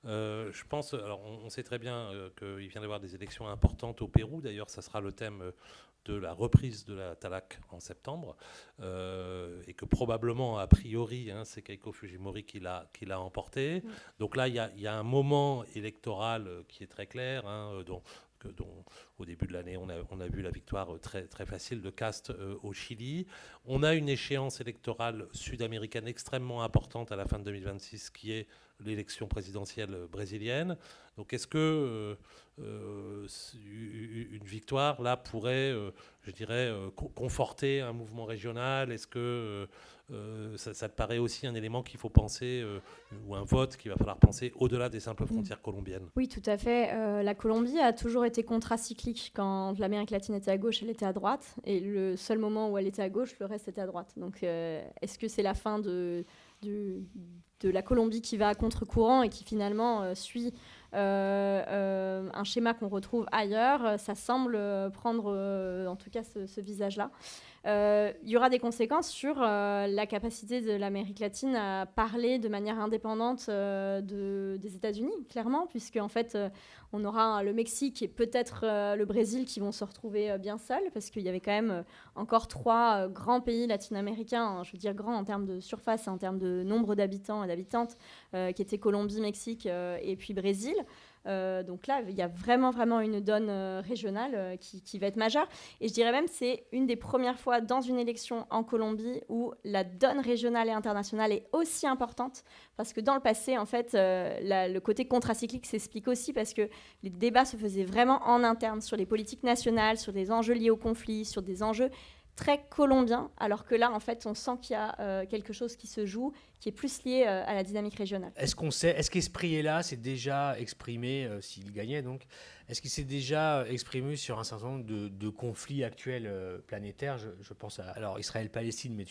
Je pense, alors on sait très bien qu'il vient d'avoir des élections importantes au Pérou. D'ailleurs, ça sera le thème de la reprise de la TALAC en septembre, et que probablement, a priori, c'est Keiko Fujimori qui l'a emporté. Donc là, il y a un moment électoral qui est très clair, dont au début de l'année, on a vu la victoire très, très facile de Cast au Chili. On a une échéance électorale sud-américaine extrêmement importante à la fin de 2026, qui est l'élection présidentielle brésilienne. Donc est-ce que une victoire, là, pourrait, conforter un mouvement régional? Est-ce que ça te paraît aussi un élément qu'il faut penser, ou un vote qu'il va falloir penser au-delà des simples frontières colombiennes? Oui, tout à fait. La Colombie a toujours été contracyclique. Quand l'Amérique latine était à gauche, elle était à droite. Et le seul moment où elle était à gauche, le reste était à droite. Donc est-ce que c'est la fin de la Colombie qui va à contre-courant et qui finalement suit un schéma qu'on retrouve ailleurs? Ça semble prendre en tout cas ce visage-là. Il y aura des conséquences sur la capacité de l'Amérique latine à parler de manière indépendante des États-Unis, clairement, puisque en fait, on aura le Mexique et peut-être le Brésil qui vont se retrouver bien seuls, parce qu'il y avait quand même encore 3 grands pays latino-américains, je veux dire grands en termes de surface et en termes de nombre d'habitants et d'habitantes, qui étaient Colombie, Mexique et puis Brésil. Donc là, il y a vraiment une donne régionale qui va être majeure. Et je dirais même que c'est une des premières fois dans une élection en Colombie où la donne régionale et internationale est aussi importante. Parce que dans le passé, en fait, le côté contracyclique s'explique aussi parce que les débats se faisaient vraiment en interne sur les politiques nationales, sur des enjeux liés au conflit, sur des enjeux très colombien, alors que là, en fait, on sent qu'il y a quelque chose qui se joue, qui est plus lié à la dynamique régionale. Est-ce qu'Espriella s'est déjà exprimé, s'il gagnait donc, est-ce qu'il s'est déjà exprimé sur un certain nombre de conflits actuels planétaires, je pense à alors Israël-Palestine, mais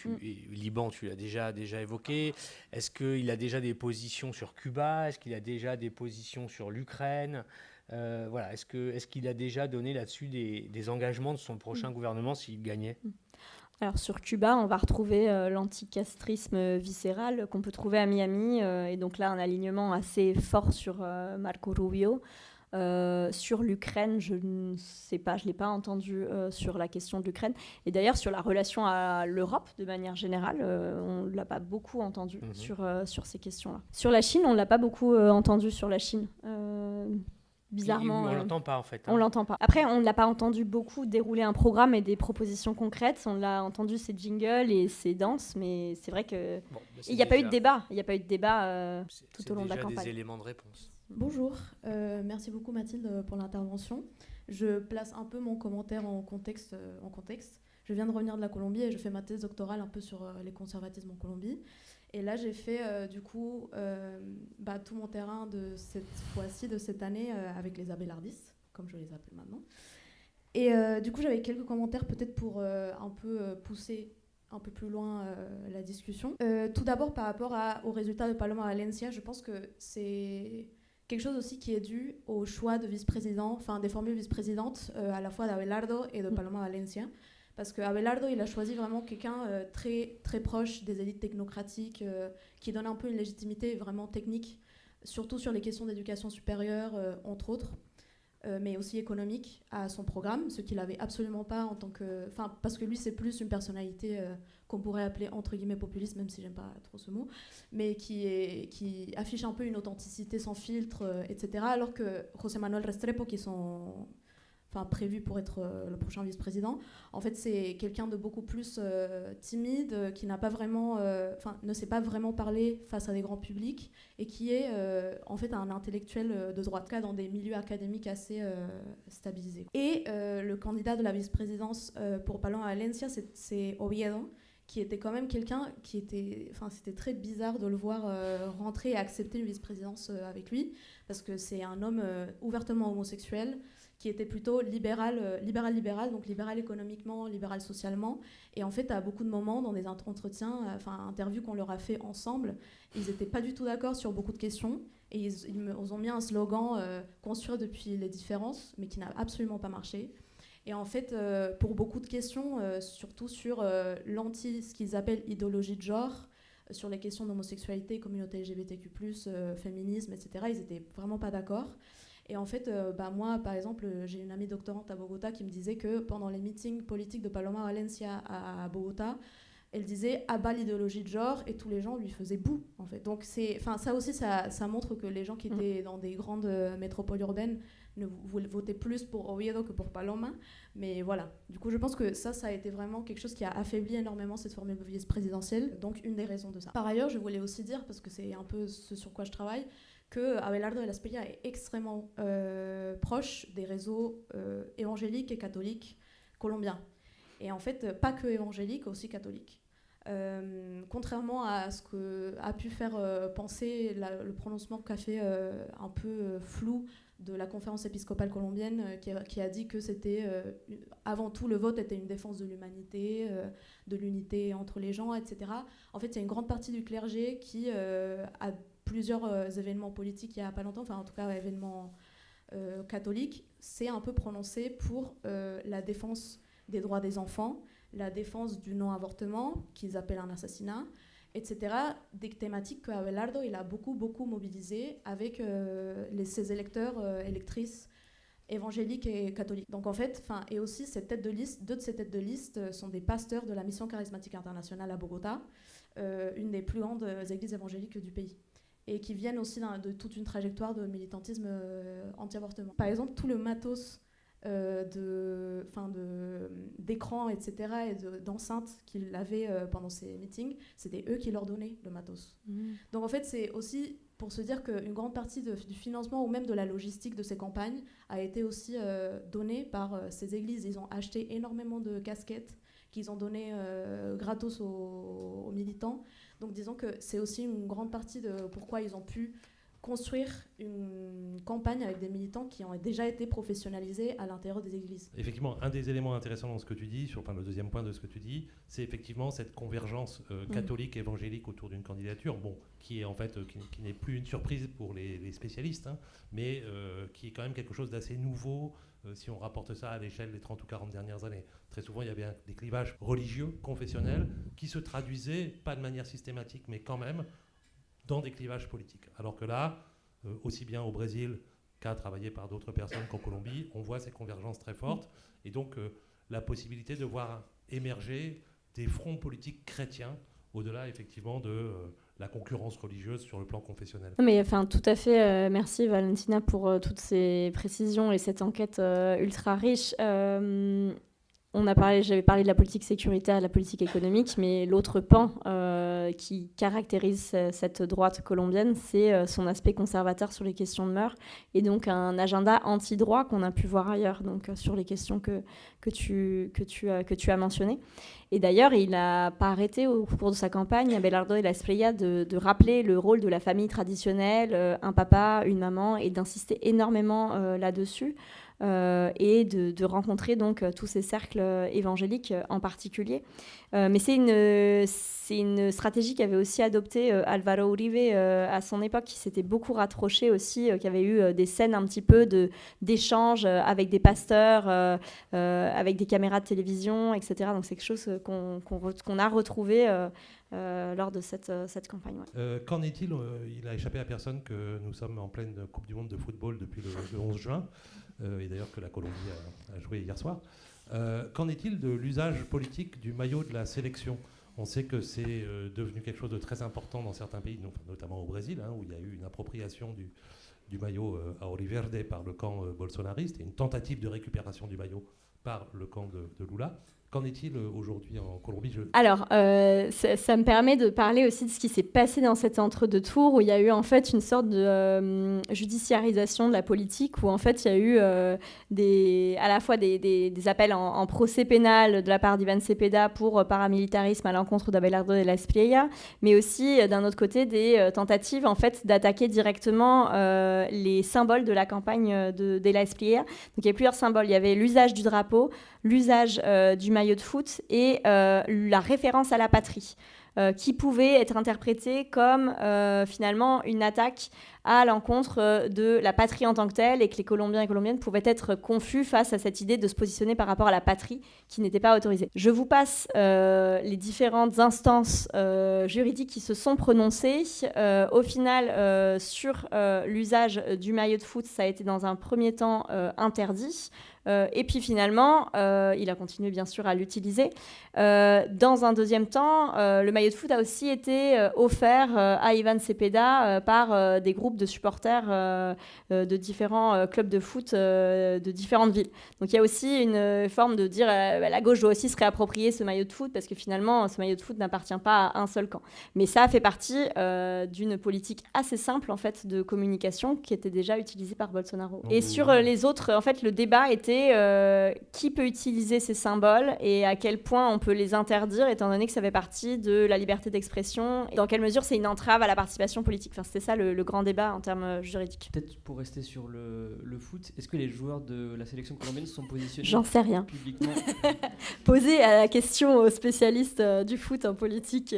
Liban, tu l'as déjà évoqué. Est-ce qu'il a déjà des positions sur Cuba? Est-ce qu'il a déjà des positions sur l'Ukraine? Voilà, est-ce qu'il a déjà donné là-dessus des engagements de son prochain gouvernement s'il gagnait? Alors sur Cuba, on va retrouver l'anticastrisme viscéral qu'on peut trouver à Miami, et donc là un alignement assez fort sur Marco Rubio. Sur l'Ukraine, je ne sais pas, je ne l'ai pas entendu sur la question de l'Ukraine. Et d'ailleurs, sur la relation à l'Europe, de manière générale, on ne l'a pas beaucoup entendu sur ces questions-là. Sur la Chine, on ne l'a pas beaucoup entendu sur la Chine. Bizarrement. On l'entend pas, en fait. On l'entend pas. Après, on ne l'a pas entendu beaucoup dérouler un programme et des propositions concrètes. On l'a entendu ses jingles et ses danses, mais c'est vrai que il n'y a pas eu de débat. Il n'y a pas eu de débat tout au long de la campagne. Des éléments de réponse. Bonjour, merci beaucoup Mathilde pour l'intervention. Je place un peu mon commentaire en contexte. Je viens de revenir de la Colombie et je fais ma thèse doctorale un peu sur les conservatismes en Colombie. Et là, j'ai fait tout mon terrain de cette fois-ci, de cette année, avec les abelardistes, comme je les appelle maintenant. Et du coup, j'avais quelques commentaires peut-être pour un peu pousser un peu plus loin la discussion. Tout d'abord, par rapport aux résultats de Paloma Valencia, je pense que c'est quelque chose aussi qui est dû au choix de vice-président, enfin des formules vice-présidentes, à la fois d'Abelardo et de Paloma Valencia. Parce qu'Abelardo, il a choisi vraiment quelqu'un très, très proche des élites technocratiques, qui donne un peu une légitimité vraiment technique, surtout sur les questions d'éducation supérieure, entre autres, mais aussi économique, à son programme, ce qu'il n'avait absolument pas en tant que... Enfin, parce que lui, c'est plus une personnalité qu'on pourrait appeler, entre guillemets, populiste, même si j'aime pas trop ce mot, mais qui affiche un peu une authenticité sans filtre, etc. Alors que José Manuel Restrepo, qui sont... prévu pour être le prochain vice-président. En fait, c'est quelqu'un de beaucoup plus timide, qui n'a pas vraiment, ne sait pas vraiment parler face à des grands publics et qui est en fait un intellectuel de droite, dans des milieux académiques assez stabilisés. Et le candidat de la vice-présidence pour Paloma Valencia, c'est Oviedo, qui était quand même quelqu'un qui était... c'était très bizarre de le voir rentrer et accepter une vice-présidence avec lui, parce que c'est un homme ouvertement homosexuel, qui était plutôt libéral, donc libéral économiquement, libéral socialement. Et en fait, à beaucoup de moments, dans des entretiens, interviews qu'on leur a fait ensemble, ils n'étaient pas du tout d'accord sur beaucoup de questions. Et ils ont mis un slogan construire depuis les différences, mais qui n'a absolument pas marché. Et en fait, pour beaucoup de questions, surtout sur ce qu'ils appellent idéologie de genre, sur les questions d'homosexualité, communauté LGBTQ+, féminisme, etc., ils n'étaient vraiment pas d'accord. Et en fait, moi, par exemple, j'ai une amie doctorante à Bogota qui me disait que pendant les meetings politiques de Paloma Valencia à Bogota, elle disait « à bas l'idéologie de genre » et tous les gens lui faisaient boue, en fait. Donc ça aussi, ça montre que les gens qui étaient dans des grandes métropoles urbaines ne votaient plus pour Oviedo que pour Paloma. Mais voilà, du coup, je pense que ça a été vraiment quelque chose qui a affaibli énormément cette formule vice-présidentielle, donc une des raisons de ça. Par ailleurs, je voulais aussi dire, parce que c'est un peu ce sur quoi je travaille, que Abelardo de la Espriella est extrêmement proche des réseaux évangéliques et catholiques colombiens. Et en fait, pas que évangéliques, aussi catholiques. Contrairement à ce qu'a pu faire penser le prononcement qu'a fait un peu flou de la conférence épiscopale colombienne, qui a dit que c'était, avant tout, le vote était une défense de l'humanité, de l'unité entre les gens, etc. En fait, il y a une grande partie du clergé qui a plusieurs événements politiques il n'y a pas longtemps, en tout cas événements catholiques, s'est un peu prononcé pour la défense des droits des enfants, la défense du non-avortement, qu'ils appellent un assassinat, etc. Des thématiques que Abelardo il a beaucoup mobilisées avec ses électeurs, électrices évangéliques et catholiques. Donc en fait, et aussi deux de ces têtes de liste sont des pasteurs de la Mission charismatique internationale à Bogota, une des plus grandes églises évangéliques du pays, et qui viennent aussi de toute une trajectoire de militantisme anti-avortement. Par exemple, tout le matos d'écran, etc., et d'enceintes qu'il avait pendant ces meetings, c'était eux qui leur donnaient le matos. Donc en fait, c'est aussi pour se dire qu'une grande partie du financement ou même de la logistique de ces campagnes a été aussi donnée par ces églises. Ils ont acheté énormément de casquettes qu'ils ont données gratos aux militants. Donc disons que c'est aussi une grande partie de pourquoi ils ont pu construire une campagne avec des militants qui ont déjà été professionnalisés à l'intérieur des églises. Effectivement, un des éléments intéressants dans ce que tu dis, le deuxième point de ce que tu dis, c'est effectivement cette convergence catholique évangélique autour d'une candidature, qui est en fait qui n'est plus une surprise pour les spécialistes, hein, mais qui est quand même quelque chose d'assez nouveau si on rapporte ça à l'échelle des 30 ou 40 dernières années. Très souvent, il y avait des clivages religieux, confessionnels, qui se traduisaient, pas de manière systématique, mais quand même, dans des clivages politiques. Alors que là, aussi bien au Brésil qu'à travailler par d'autres personnes qu'en Colombie, on voit ces convergences très fortes, et donc la possibilité de voir émerger des fronts politiques chrétiens, au-delà effectivement de la concurrence religieuse sur le plan confessionnel. Mais enfin, tout à fait, merci Valentina pour toutes ces précisions et cette enquête ultra riche. J'avais parlé de la politique sécuritaire et de la politique économique, mais l'autre pan qui caractérise cette droite colombienne, c'est son aspect conservateur sur les questions de mœurs, et donc un agenda anti-droit qu'on a pu voir ailleurs, donc sur les questions que tu as mentionnées. Et d'ailleurs, il n'a pas arrêté au cours de sa campagne, Abelardo de la Espriella, de rappeler le rôle de la famille traditionnelle, un papa, une maman, et d'insister énormément là-dessus. Et de rencontrer donc tous ces cercles évangéliques en particulier. Mais c'est une stratégie qu'avait aussi adoptée Álvaro Uribe à son époque, qui s'était beaucoup rapproché aussi, qui avait eu des scènes un petit peu d'échanges avec des pasteurs, avec des caméras de télévision, etc. Donc c'est quelque chose qu'on a retrouvé lors de cette campagne. Ouais. Qu'en est-il Il a échappé à personne que nous sommes en pleine Coupe du Monde de football depuis le 11 juin. Et d'ailleurs que la Colombie a joué hier soir. Qu'en est-il de l'usage politique du maillot de la sélection ? On sait que c'est devenu quelque chose de très important dans certains pays, notamment au Brésil, où il y a eu une appropriation du maillot auriverde par le camp bolsonariste et une tentative de récupération du maillot par le camp de Lula. Qu'en est-il aujourd'hui en Colombie ? Alors, ça me permet de parler aussi de ce qui s'est passé dans cet entre-deux-tours, où il y a eu en fait une sorte de judiciarisation de la politique, où en fait il y a eu à la fois des appels en procès pénal de la part d'Ivan Cepeda pour paramilitarisme à l'encontre d'Abelardo de la Espriella, mais aussi d'un autre côté des tentatives en fait d'attaquer directement les symboles de la campagne de la Espriella. Donc il y a plusieurs symboles. Il y avait l'usage du drapeau, l'usage du maillot de foot et la référence à la patrie, qui pouvait être interprétée comme finalement une attaque à l'encontre de la patrie en tant que telle, et que les Colombiens et Colombiennes pouvaient être confus face à cette idée de se positionner par rapport à la patrie qui n'était pas autorisée. Je vous passe les différentes instances juridiques qui se sont prononcées. Au final, sur l'usage du maillot de foot, ça a été dans un premier temps interdit. Et puis finalement, il a continué bien sûr à l'utiliser. Dans un deuxième temps, le maillot de foot a aussi été offert à Ivan Cepeda par des groupes de supporters de différents clubs de foot de différentes villes. Donc il y a aussi une forme de dire la gauche doit aussi se réapproprier ce maillot de foot, parce que finalement ce maillot de foot n'appartient pas à un seul camp. Mais ça fait partie d'une politique assez simple en fait de communication qui était déjà utilisée par Bolsonaro. Et sur les autres, en fait, le débat était qui peut utiliser ces symboles et à quel point on peut les interdire, étant donné que ça fait partie de la liberté d'expression, et dans quelle mesure c'est une entrave à la participation politique. Enfin, c'était ça le grand débat en termes juridiques. Peut-être pour rester sur le foot, est-ce que les joueurs de la sélection colombienne se sont positionnés J'en sais rien. Publiquement Poser à la question aux spécialistes du foot en politique.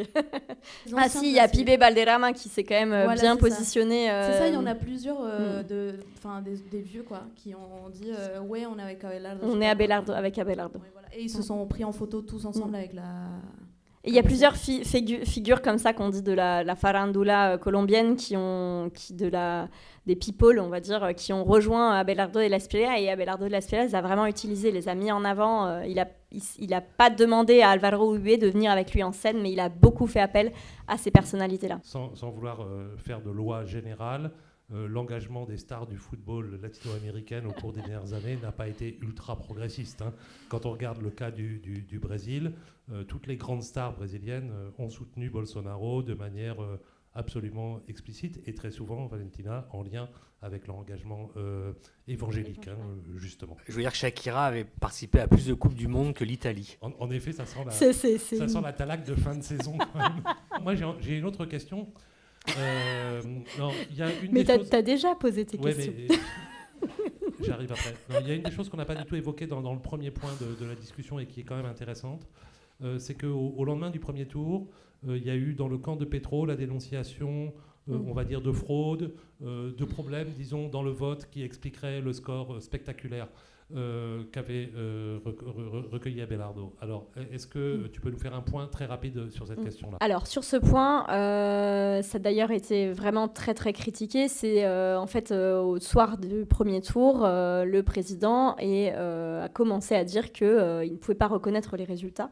Ah si, il y a Pibe Valderrama qui s'est quand même bien positionné. C'est ça, il y en a plusieurs des vieux quoi, qui ont dit ouais, on est avec Abelardo. On est avec Abelardo. Ouais, voilà. Et ils se sont pris en photo tous ensemble avec la... Et il y a plusieurs figures comme ça qu'on dit de la farandula colombienne des people, on va dire, qui ont rejoint Abelardo de la Espriella, et Abelardo de la Espriella les a vraiment utilisés, les a mis en avant. Il a pas demandé à Álvaro Uribe de venir avec lui en scène, mais il a beaucoup fait appel à ces personnalités-là. Sans vouloir faire de loi générale, l'engagement des stars du football latino-américain au cours des dernières années n'a pas été ultra progressiste. Quand on regarde le cas du Brésil, toutes les grandes stars brésiliennes ont soutenu Bolsonaro de manière absolument explicite, et très souvent, Valentina, en lien avec leur engagement évangélique, justement. Je veux dire que Shakira avait participé à plus de Coupes du Monde que l'Italie. En effet, ça sent C'est sent la talaque de fin de saison, quand même. Moi, j'ai une autre question. Non, y a une Mais des choses... t'as déjà posé tes questions. Mais j'arrive après. Il y a une des choses qu'on n'a pas du tout évoquées dans le premier point de la discussion et qui est quand même intéressante. C'est qu'au lendemain du premier tour, il y a eu dans le camp de Petro la dénonciation, on va dire, de fraude, de problèmes, disons, dans le vote qui expliquerait le score spectaculaire qu'avait recueilli Abelardo. Alors, est-ce que tu peux nous faire un point très rapide sur cette question-là ? Alors, sur ce point, ça a d'ailleurs été vraiment très, très critiqué. C'est en fait au soir du premier tour, le président a commencé à dire qu'il ne pouvait pas reconnaître les résultats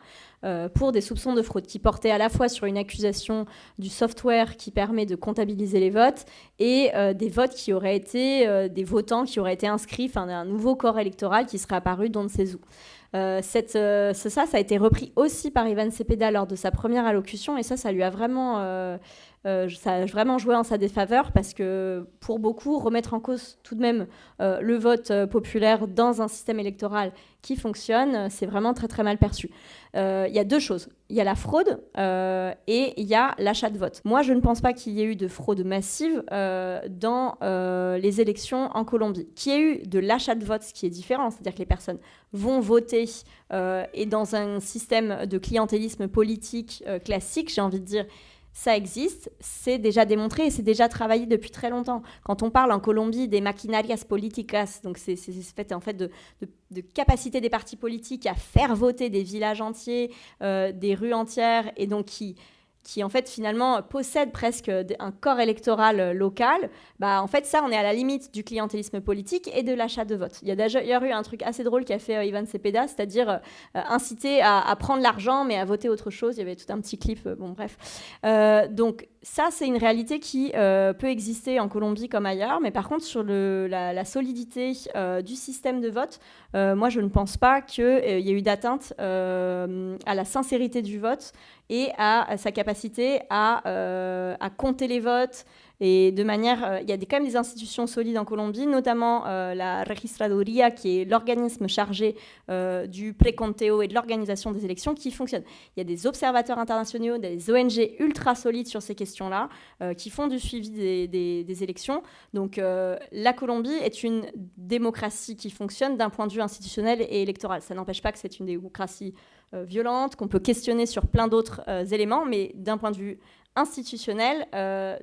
pour des soupçons de fraude qui portaient à la fois sur une accusation du software qui permet de comptabiliser les votes et des votes qui auraient été, des votants qui auraient été inscrits, enfin un nouveau corps électoral qui serait apparu dans ne sais où. Ça a été repris aussi par Ivan Cepeda lors de sa première allocution et ça lui a vraiment, ça a vraiment joué en sa défaveur parce que pour beaucoup, remettre en cause tout de même le vote populaire dans un système électoral qui fonctionne, c'est vraiment très très mal perçu. Il y a deux choses. Il y a la fraude et il y a l'achat de vote. Moi, je ne pense pas qu'il y ait eu de fraude massive dans les élections en Colombie. Qu'il y ait eu de l'achat de vote, ce qui est différent, c'est-à-dire que les personnes vont voter et dans un système de clientélisme politique classique, j'ai envie de dire, ça existe, c'est déjà démontré et c'est déjà travaillé depuis très longtemps. Quand on parle en Colombie des maquinarias políticas, donc c'est fait en fait de capacité des partis politiques à faire voter des villages entiers, des rues entières, et donc qui en fait finalement possèdent presque un corps électoral local, bah en fait ça on est à la limite du clientélisme politique et de l'achat de vote. Il y a d'ailleurs eu un truc assez drôle qu'a fait Ivan Cepeda, c'est-à-dire inciter à prendre l'argent mais à voter autre chose. Il y avait tout un petit clip, bon bref. Donc ça c'est une réalité qui peut exister en Colombie comme ailleurs, mais par contre sur la solidité du système de vote, moi je ne pense pas qu'il y ait eu d'atteinte à la sincérité du vote et à sa capacité à compter les votes. Et de manière, il y a quand même des institutions solides en Colombie, notamment la Registraduría, qui est l'organisme chargé du préconteo et de l'organisation des élections, qui fonctionne. Il y a des observateurs internationaux, des ONG ultra solides sur ces questions-là, qui font du suivi des élections. Donc la Colombie est une démocratie qui fonctionne d'un point de vue institutionnel et électoral. Ça n'empêche pas que c'est une démocratie violente, qu'on peut questionner sur plein d'autres éléments, mais d'un point de vue institutionnel,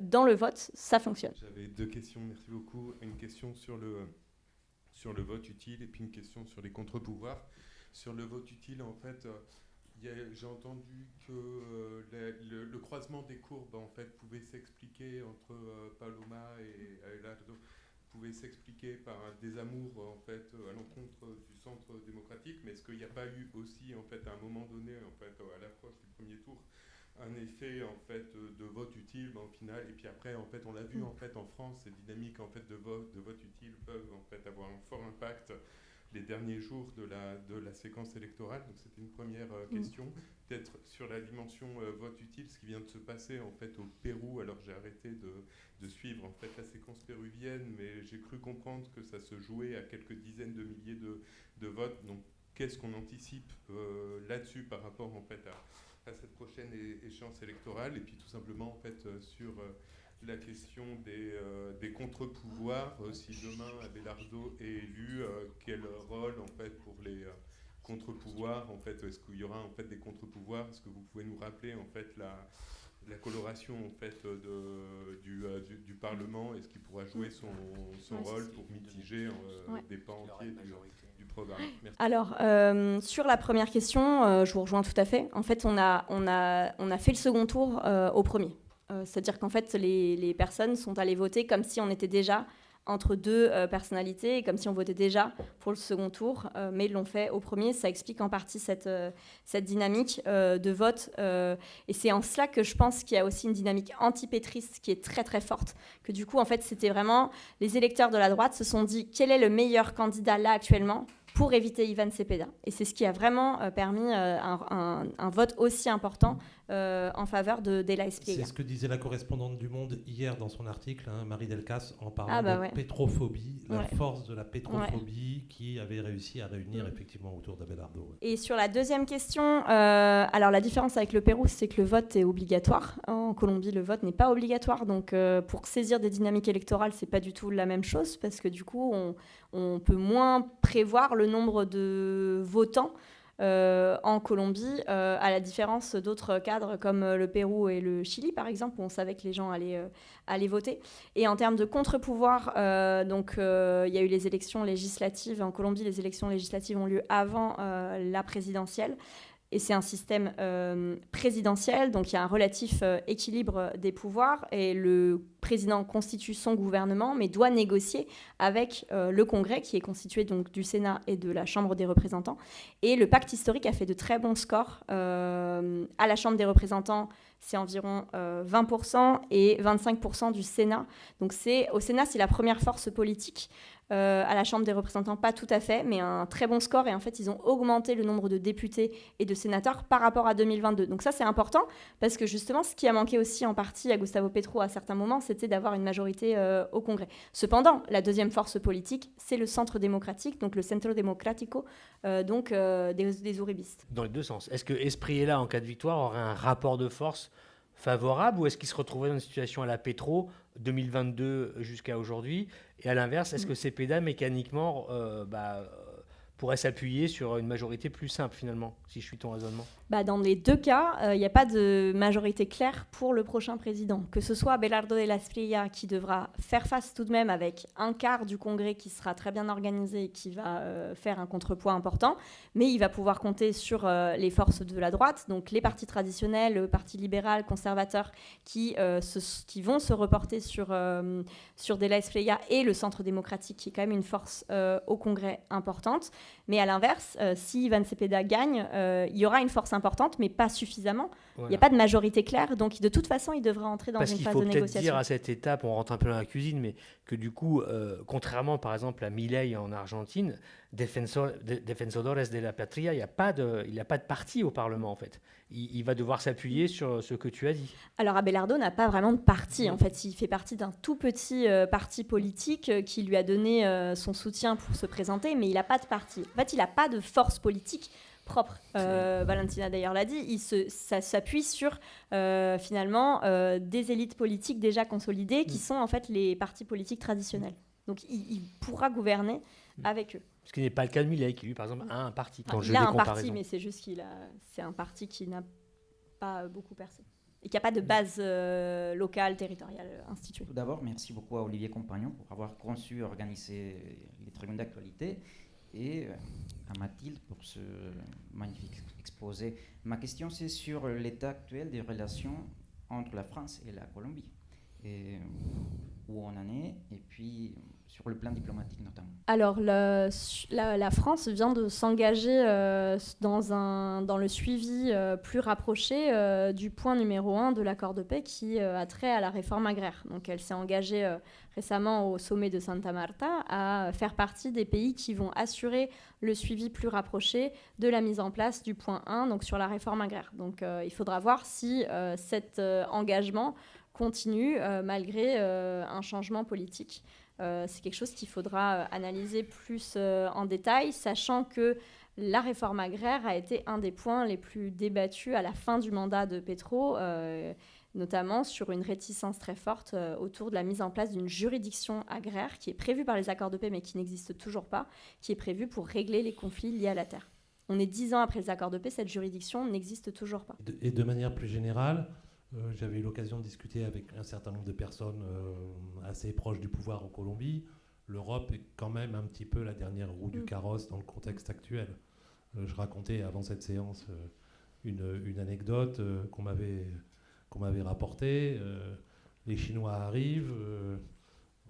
dans le vote, ça fonctionne. J'avais deux questions, merci beaucoup. Une question sur le vote utile et puis une question sur les contre-pouvoirs. Sur le vote utile, en fait, j'ai entendu que le croisement des courbes en fait, pouvait s'expliquer entre Paloma et Abelardo, pouvait s'expliquer par un désamour en fait, à l'encontre du centre démocratique, mais est-ce qu'il n'y a pas eu aussi en fait, à un moment donné, en fait, à l'approche du premier tour, un effet en fait de vote utile au final, et puis après en fait on l'a vu en fait en France, ces dynamiques en fait de vote utile peuvent en fait avoir un fort impact les derniers jours de la séquence électorale. Donc c'était une première question, peut-être sur la dimension vote utile, ce qui vient de se passer en fait au Pérou. Alors j'ai arrêté de suivre en fait la séquence péruvienne, mais j'ai cru comprendre que ça se jouait à quelques dizaines de milliers de votes. Donc qu'est-ce qu'on anticipe là-dessus par rapport en fait à cette prochaine échéance électorale, et puis tout simplement en fait sur la question des contre-pouvoirs, si demain Abelardo est élu, quel rôle en fait pour les contre-pouvoirs en fait, est-ce qu'il y aura en fait des contre-pouvoirs, est-ce que vous pouvez nous rappeler en fait la coloration en fait du Parlement, est-ce qu'il pourra jouer son rôle pour mitiger des pans entiers du programme? Merci. Alors, sur la première question, je vous rejoins tout à fait. En fait, on a fait le second tour au premier. C'est-à-dire qu'en fait, les personnes sont allées voter comme si on était déjà entre deux personnalités, et comme si on votait déjà pour le second tour, mais ils l'ont fait au premier. Ça explique en partie cette dynamique de vote. Et c'est en cela que je pense qu'il y a aussi une dynamique anti-pétriste qui est très très forte. Que du coup, en fait, c'était vraiment les électeurs de la droite se sont dit quel est le meilleur candidat là actuellement pour éviter Ivan Cepeda. Et c'est ce qui a vraiment permis un vote aussi important en faveur de la Espriella. C'est ce que disait la correspondante du Monde hier dans son article, Marie Delcas, en parlant de pétrophobie, la force de la pétrophobie qui avait réussi à réunir effectivement autour d'Abelardo. Et sur la deuxième question, alors la différence avec le Pérou, c'est que le vote est obligatoire. En Colombie, le vote n'est pas obligatoire. Donc pour saisir des dynamiques électorales, c'est pas du tout la même chose parce que du coup, on peut moins prévoir le nombre de votants en Colombie, à la différence d'autres cadres comme le Pérou et le Chili, par exemple, où on savait que les gens allaient voter. Et en termes de contre-pouvoir, donc il y a eu les élections législatives. En Colombie, les élections législatives ont lieu avant la présidentielle. Et c'est un système présidentiel, donc il y a un relatif équilibre des pouvoirs et le président constitue son gouvernement, mais doit négocier avec le Congrès, qui est constitué donc du Sénat et de la Chambre des représentants. Et le pacte historique a fait de très bons scores. À la Chambre des représentants, c'est environ 20% et 25% du Sénat. Donc au Sénat, c'est la première force politique. À la Chambre des représentants, pas tout à fait, mais un très bon score. Et en fait, ils ont augmenté le nombre de députés et de sénateurs par rapport à 2022. Donc ça, c'est important parce que justement, ce qui a manqué aussi en partie à Gustavo Petro à certains moments, c'était d'avoir une majorité au Congrès. Cependant, la deuxième force politique, c'est le centre démocratique, donc le Centro Democrático, des uribistes. Dans les deux sens. Est-ce que Espriella, en cas de victoire, aurait un rapport de force favorable ou est-ce qu'il se retrouverait dans une situation à la Petro 2022 jusqu'à aujourd'hui? Et à l'inverse, est-ce que Cepeda, mécaniquement, pourrait s'appuyer sur une majorité plus simple, finalement, si je suis ton raisonnement? Dans les deux cas, il n'y a pas de majorité claire pour le prochain président. Que ce soit Abelardo de la Espriella qui devra faire face tout de même avec un quart du Congrès qui sera très bien organisé et qui va faire un contrepoids important, mais il va pouvoir compter sur les forces de la droite, donc les partis traditionnels, le Parti libéral, conservateur, qui vont se reporter sur de la Espriella et le Centre démocratique, qui est quand même une force au Congrès importante. Mais à l'inverse, si Ivan Cepeda gagne, il y aura une force importante, mais pas suffisamment. Voilà. Il n'y a pas de majorité claire, donc de toute façon, il devra entrer dans une phase de négociation. Parce qu'il faut peut-être dire à cette étape, on rentre un peu dans la cuisine, mais que du coup, contrairement par exemple à Milei en Argentine, Defensores de la Patria, il n'y a pas de parti au Parlement en fait. Il va devoir s'appuyer sur ce que tu as dit. Alors Abelardo n'a pas vraiment de parti. En fait, il fait partie d'un tout petit parti politique qui lui a donné son soutien pour se présenter, mais il n'a pas de parti. En fait, il n'a pas de force politique propre. Valentina d'ailleurs l'a dit, ça s'appuie sur finalement des élites politiques déjà consolidées qui sont en fait les partis politiques traditionnels. Donc il pourra gouverner avec eux. Ce qui n'est pas le cas de Milei, qui lui par exemple a un parti. Il a un parti, mais c'est juste c'est un parti qui n'a pas beaucoup percé et qui n'a pas de base locale, territoriale instituée. Tout d'abord, merci beaucoup à Olivier Compagnon pour avoir conçu et organisé les tribunes d'actualité et à Mathilde pour ce magnifique exposé. Ma question, c'est sur l'état actuel des relations entre la France et la Colombie. Et où on en est, et puis sur le plan diplomatique notamment. Alors, la France vient de s'engager dans le suivi plus rapproché du point numéro 1 de l'accord de paix qui a trait à la réforme agraire. Donc, elle s'est engagée récemment au sommet de Santa Marta à faire partie des pays qui vont assurer le suivi plus rapproché de la mise en place du point 1, donc sur la réforme agraire. Donc, il faudra voir si cet engagement continue malgré un changement politique. C'est quelque chose qu'il faudra analyser plus en détail, sachant que la réforme agraire a été un des points les plus débattus à la fin du mandat de Petro, notamment sur une réticence très forte autour de la mise en place d'une juridiction agraire qui est prévue par les accords de paix mais qui n'existe toujours pas, qui est prévue pour régler les conflits liés à la terre. On est 10 ans après les accords de paix, cette juridiction n'existe toujours pas. Et de manière plus générale, j'avais eu l'occasion de discuter avec un certain nombre de personnes assez proches du pouvoir en Colombie. L'Europe est quand même un petit peu la dernière roue du carrosse dans le contexte actuel. Je racontais avant cette séance une anecdote qu'on m'avait rapportée. Les Chinois arrivent,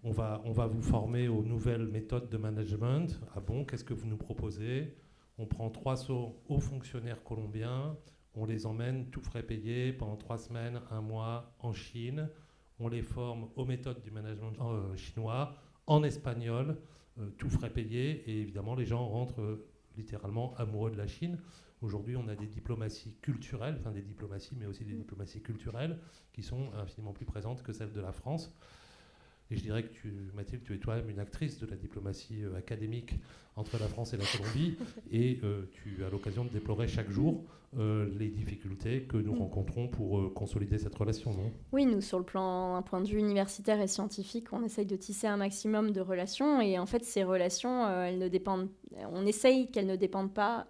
on va vous former aux nouvelles méthodes de management. Ah bon, qu'est-ce que vous nous proposez? On prend 300 hauts fonctionnaires colombiens, on les emmène tout frais payés pendant 3 semaines, 1 mois en Chine. On les forme aux méthodes du management chinois, en espagnol, tout frais payé, et évidemment les gens rentrent littéralement amoureux de la Chine. Aujourd'hui, on a des diplomaties culturelles, enfin des diplomaties, mais aussi des diplomaties culturelles qui sont infiniment plus présentes que celles de la France. Et je dirais que Mathilde, tu es toi-même une actrice de la diplomatie académique entre la France et la Colombie, et tu as l'occasion de déplorer chaque jour les difficultés que nous rencontrons pour consolider cette relation, non ? Oui, nous, sur le plan, un point de vue universitaire et scientifique, on essaye de tisser un maximum de relations, et en fait, ces relations, on essaye qu'elles ne dépendent pas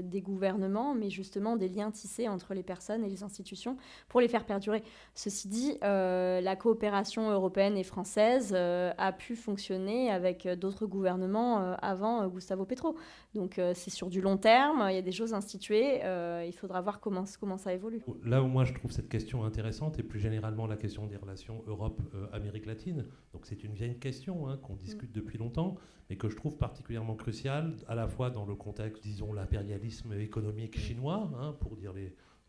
des gouvernements, mais justement des liens tissés entre les personnes et les institutions pour les faire perdurer. Ceci dit, la coopération européenne et française a pu fonctionner avec d'autres gouvernements avant Gustavo Petro. Donc c'est sur du long terme, il y a des choses instituées, il faudra voir comment ça évolue. Là où moi je trouve cette question intéressante, et plus généralement la question des relations Europe-Amérique latine, donc c'est une vieille question qu'on discute depuis longtemps, mais que je trouve particulièrement cruciale, à la fois dans le contexte, disons, l'impérialisme économique chinois, pour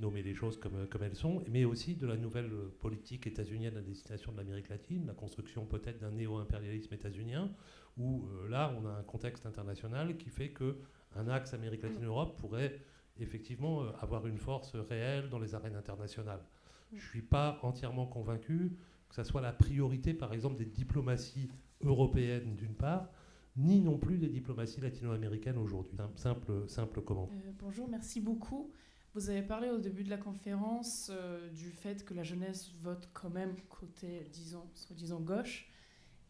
nommer les choses comme elles sont, mais aussi de la nouvelle politique états-unienne à destination de l'Amérique latine, la construction peut-être d'un néo-impérialisme états-unien, où là on a un contexte international qui fait qu'un axe Amérique latine-Europe pourrait effectivement avoir une force réelle dans les arènes internationales. Je ne suis pas entièrement convaincu que ça soit la priorité, par exemple, des diplomaties européennes d'une part, ni non plus des diplomaties latino-américaines aujourd'hui. Simple comment. Bonjour, merci beaucoup. Vous avez parlé au début de la conférence du fait que la jeunesse vote quand même côté, soi-disant gauche.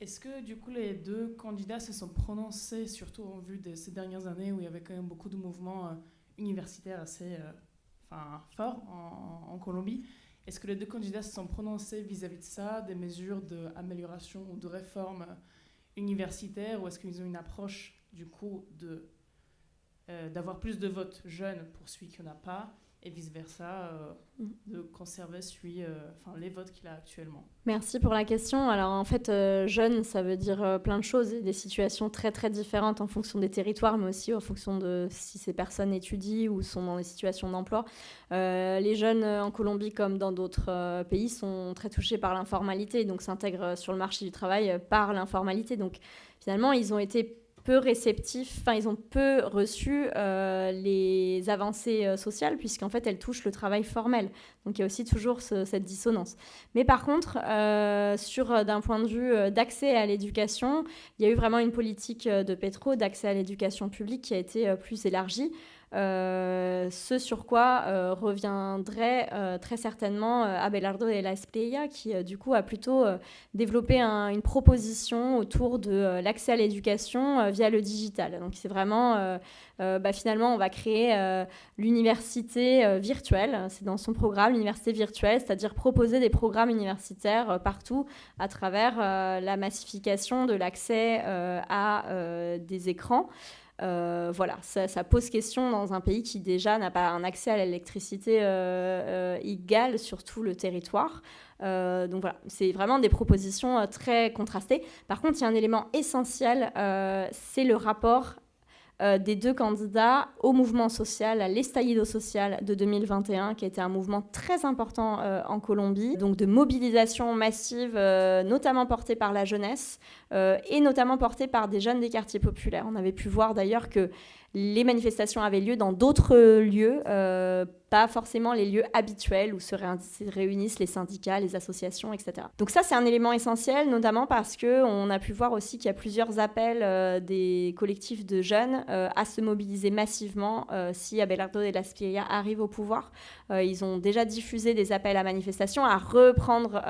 Est-ce que du coup les deux candidats se sont prononcés, surtout en vue de ces dernières années où il y avait quand même beaucoup de mouvements universitaires assez forts en Colombie? Est-ce que les deux candidats se sont prononcés vis-à-vis de ça, des mesures d'amélioration ou de réforme universitaire, ou est-ce qu'ils ont une approche du coup d'avoir plus de votes jeunes pour celui qui n'en a pas, et vice-versa, de conserver les votes qu'il a actuellement? Merci pour la question. Alors en fait, jeune, ça veut dire plein de choses, et des situations très très différentes en fonction des territoires, mais aussi en fonction de si ces personnes étudient ou sont dans des situations d'emploi. Les jeunes en Colombie, comme dans d'autres pays, sont très touchés par l'informalité, donc s'intègrent sur le marché du travail par l'informalité. Donc finalement, ils ont été peu réceptifs, ils ont peu reçu les avancées sociales, puisqu'en fait, elles touchent le travail formel. Donc, il y a aussi toujours cette dissonance. Mais par contre, d'un point de vue d'accès à l'éducation, il y a eu vraiment une politique de Petro d'accès à l'éducation publique qui a été plus élargie. Ce sur quoi reviendrait très certainement Abelardo de la Espriella, qui du coup a plutôt développé une proposition autour de l'accès à l'éducation via le digital. Donc c'est vraiment, finalement, on va créer l'université virtuelle. C'est dans son programme, l'université virtuelle, c'est-à-dire proposer des programmes universitaires partout à travers la massification de l'accès à des écrans. Voilà, ça pose question dans un pays qui déjà n'a pas un accès à l'électricité égal sur tout le territoire. Donc voilà, c'est vraiment des propositions très contrastées. Par contre, il y a un élément essentiel, c'est le rapport des deux candidats au mouvement social, à l'estallido social de 2021, qui a été un mouvement très important en Colombie, donc de mobilisation massive, notamment portée par la jeunesse et notamment portée par des jeunes des quartiers populaires. On avait pu voir d'ailleurs que les manifestations avaient lieu dans d'autres lieux, pas forcément les lieux habituels où se réunissent les syndicats, les associations, etc. Donc ça, c'est un élément essentiel, notamment parce qu'on a pu voir aussi qu'il y a plusieurs appels des collectifs de jeunes à se mobiliser massivement si Abelardo de la Espriella arrive au pouvoir. Ils ont déjà diffusé des appels à manifestation, à reprendre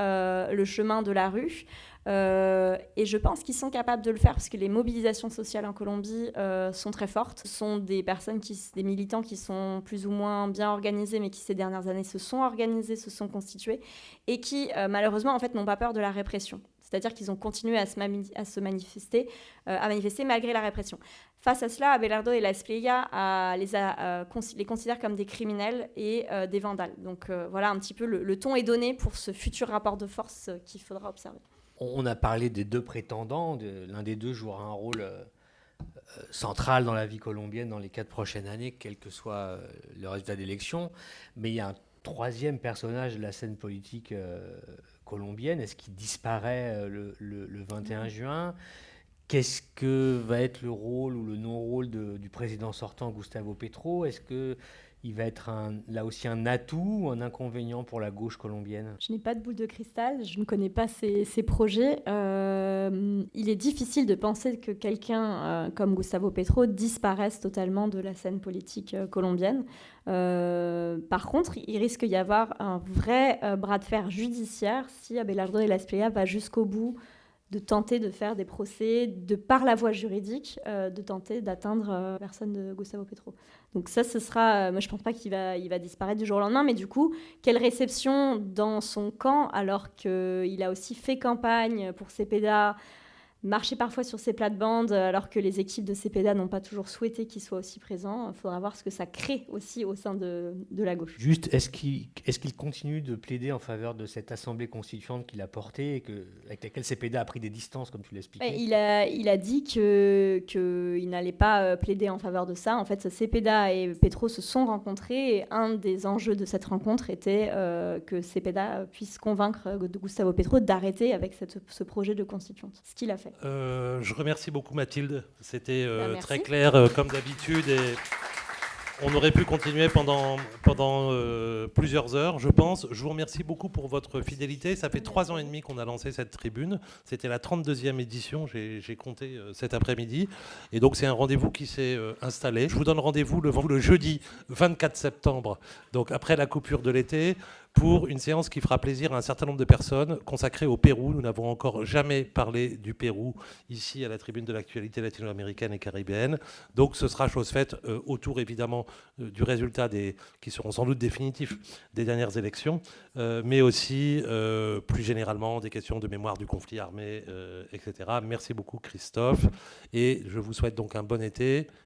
le chemin de la rue. Et je pense qu'ils sont capables de le faire parce que les mobilisations sociales en Colombie sont très fortes. Ce sont des personnes, des militants qui sont plus ou moins bien organisés, mais qui ces dernières années se sont organisés, se sont constitués et qui malheureusement en fait n'ont pas peur de la répression. C'est-à-dire qu'ils ont continué à manifester malgré la répression. Face à cela, Abelardo de la Espriella les considère comme des criminels et des vandales. Donc voilà, un petit peu le ton est donné pour ce futur rapport de force qu'il faudra observer. On a parlé des deux prétendants. L'un des deux jouera un rôle central dans la vie colombienne dans les 4 prochaines années, quel que soit le résultat d'élection. Mais il y a un troisième personnage de la scène politique colombienne. Est-ce qu'il disparaît le 21 juin ? Qu'est-ce que va être le rôle ou le non-rôle du président sortant Gustavo Petro? Est-ce qu'il va être là aussi un atout ou un inconvénient pour la gauche colombienne? Je n'ai pas de boule de cristal, je ne connais pas ses projets. Il est difficile de penser que quelqu'un comme Gustavo Petro disparaisse totalement de la scène politique colombienne. Par contre, il risque d'y avoir un vrai bras de fer judiciaire si Abelardo de la Espriella va jusqu'au bout de tenter de faire des procès, par la voie juridique, de tenter d'atteindre la personne de Gustavo Petro. Donc ça, ce sera... moi, je ne pense pas qu'il va disparaître du jour au lendemain, mais du coup, quelle réception dans son camp, alors qu'il a aussi fait campagne pour Cepeda, marché parfois sur ses plates-bandes, alors que les équipes de Cepeda n'ont pas toujours souhaité qu'il soit aussi présent. Il faudra voir ce que ça crée aussi au sein de la gauche. Juste, est-ce qu'il continue de plaider en faveur de cette assemblée constituante qu'il a portée et avec laquelle Cepeda a pris des distances, comme tu l'expliquais? Il a dit qu'il n'allait pas plaider en faveur de ça. En fait, Cepeda et Petro se sont rencontrés et un des enjeux de cette rencontre était que Cepeda puisse convaincre Gustavo Petro d'arrêter avec ce projet de constituante, ce qu'il a fait. Je remercie beaucoup Mathilde. C'était très merci. clair comme d'habitude et on aurait pu continuer pendant plusieurs heures, je pense. Je vous remercie beaucoup pour votre fidélité. Ça fait 3 ans et demi qu'on a lancé cette tribune. C'était la 32e édition, j'ai compté cet après-midi. Et donc c'est un rendez-vous qui s'est installé. Je vous donne rendez-vous le jeudi 24 septembre, donc après la coupure de l'été, pour une séance qui fera plaisir à un certain nombre de personnes, consacrée au Pérou. Nous n'avons encore jamais parlé du Pérou ici à la tribune de l'actualité latino-américaine et caribéenne. Donc ce sera chose faite autour évidemment du résultat qui seront sans doute définitifs des dernières élections, mais aussi plus généralement des questions de mémoire du conflit armé, etc. Merci beaucoup Christophe et je vous souhaite donc un bon été.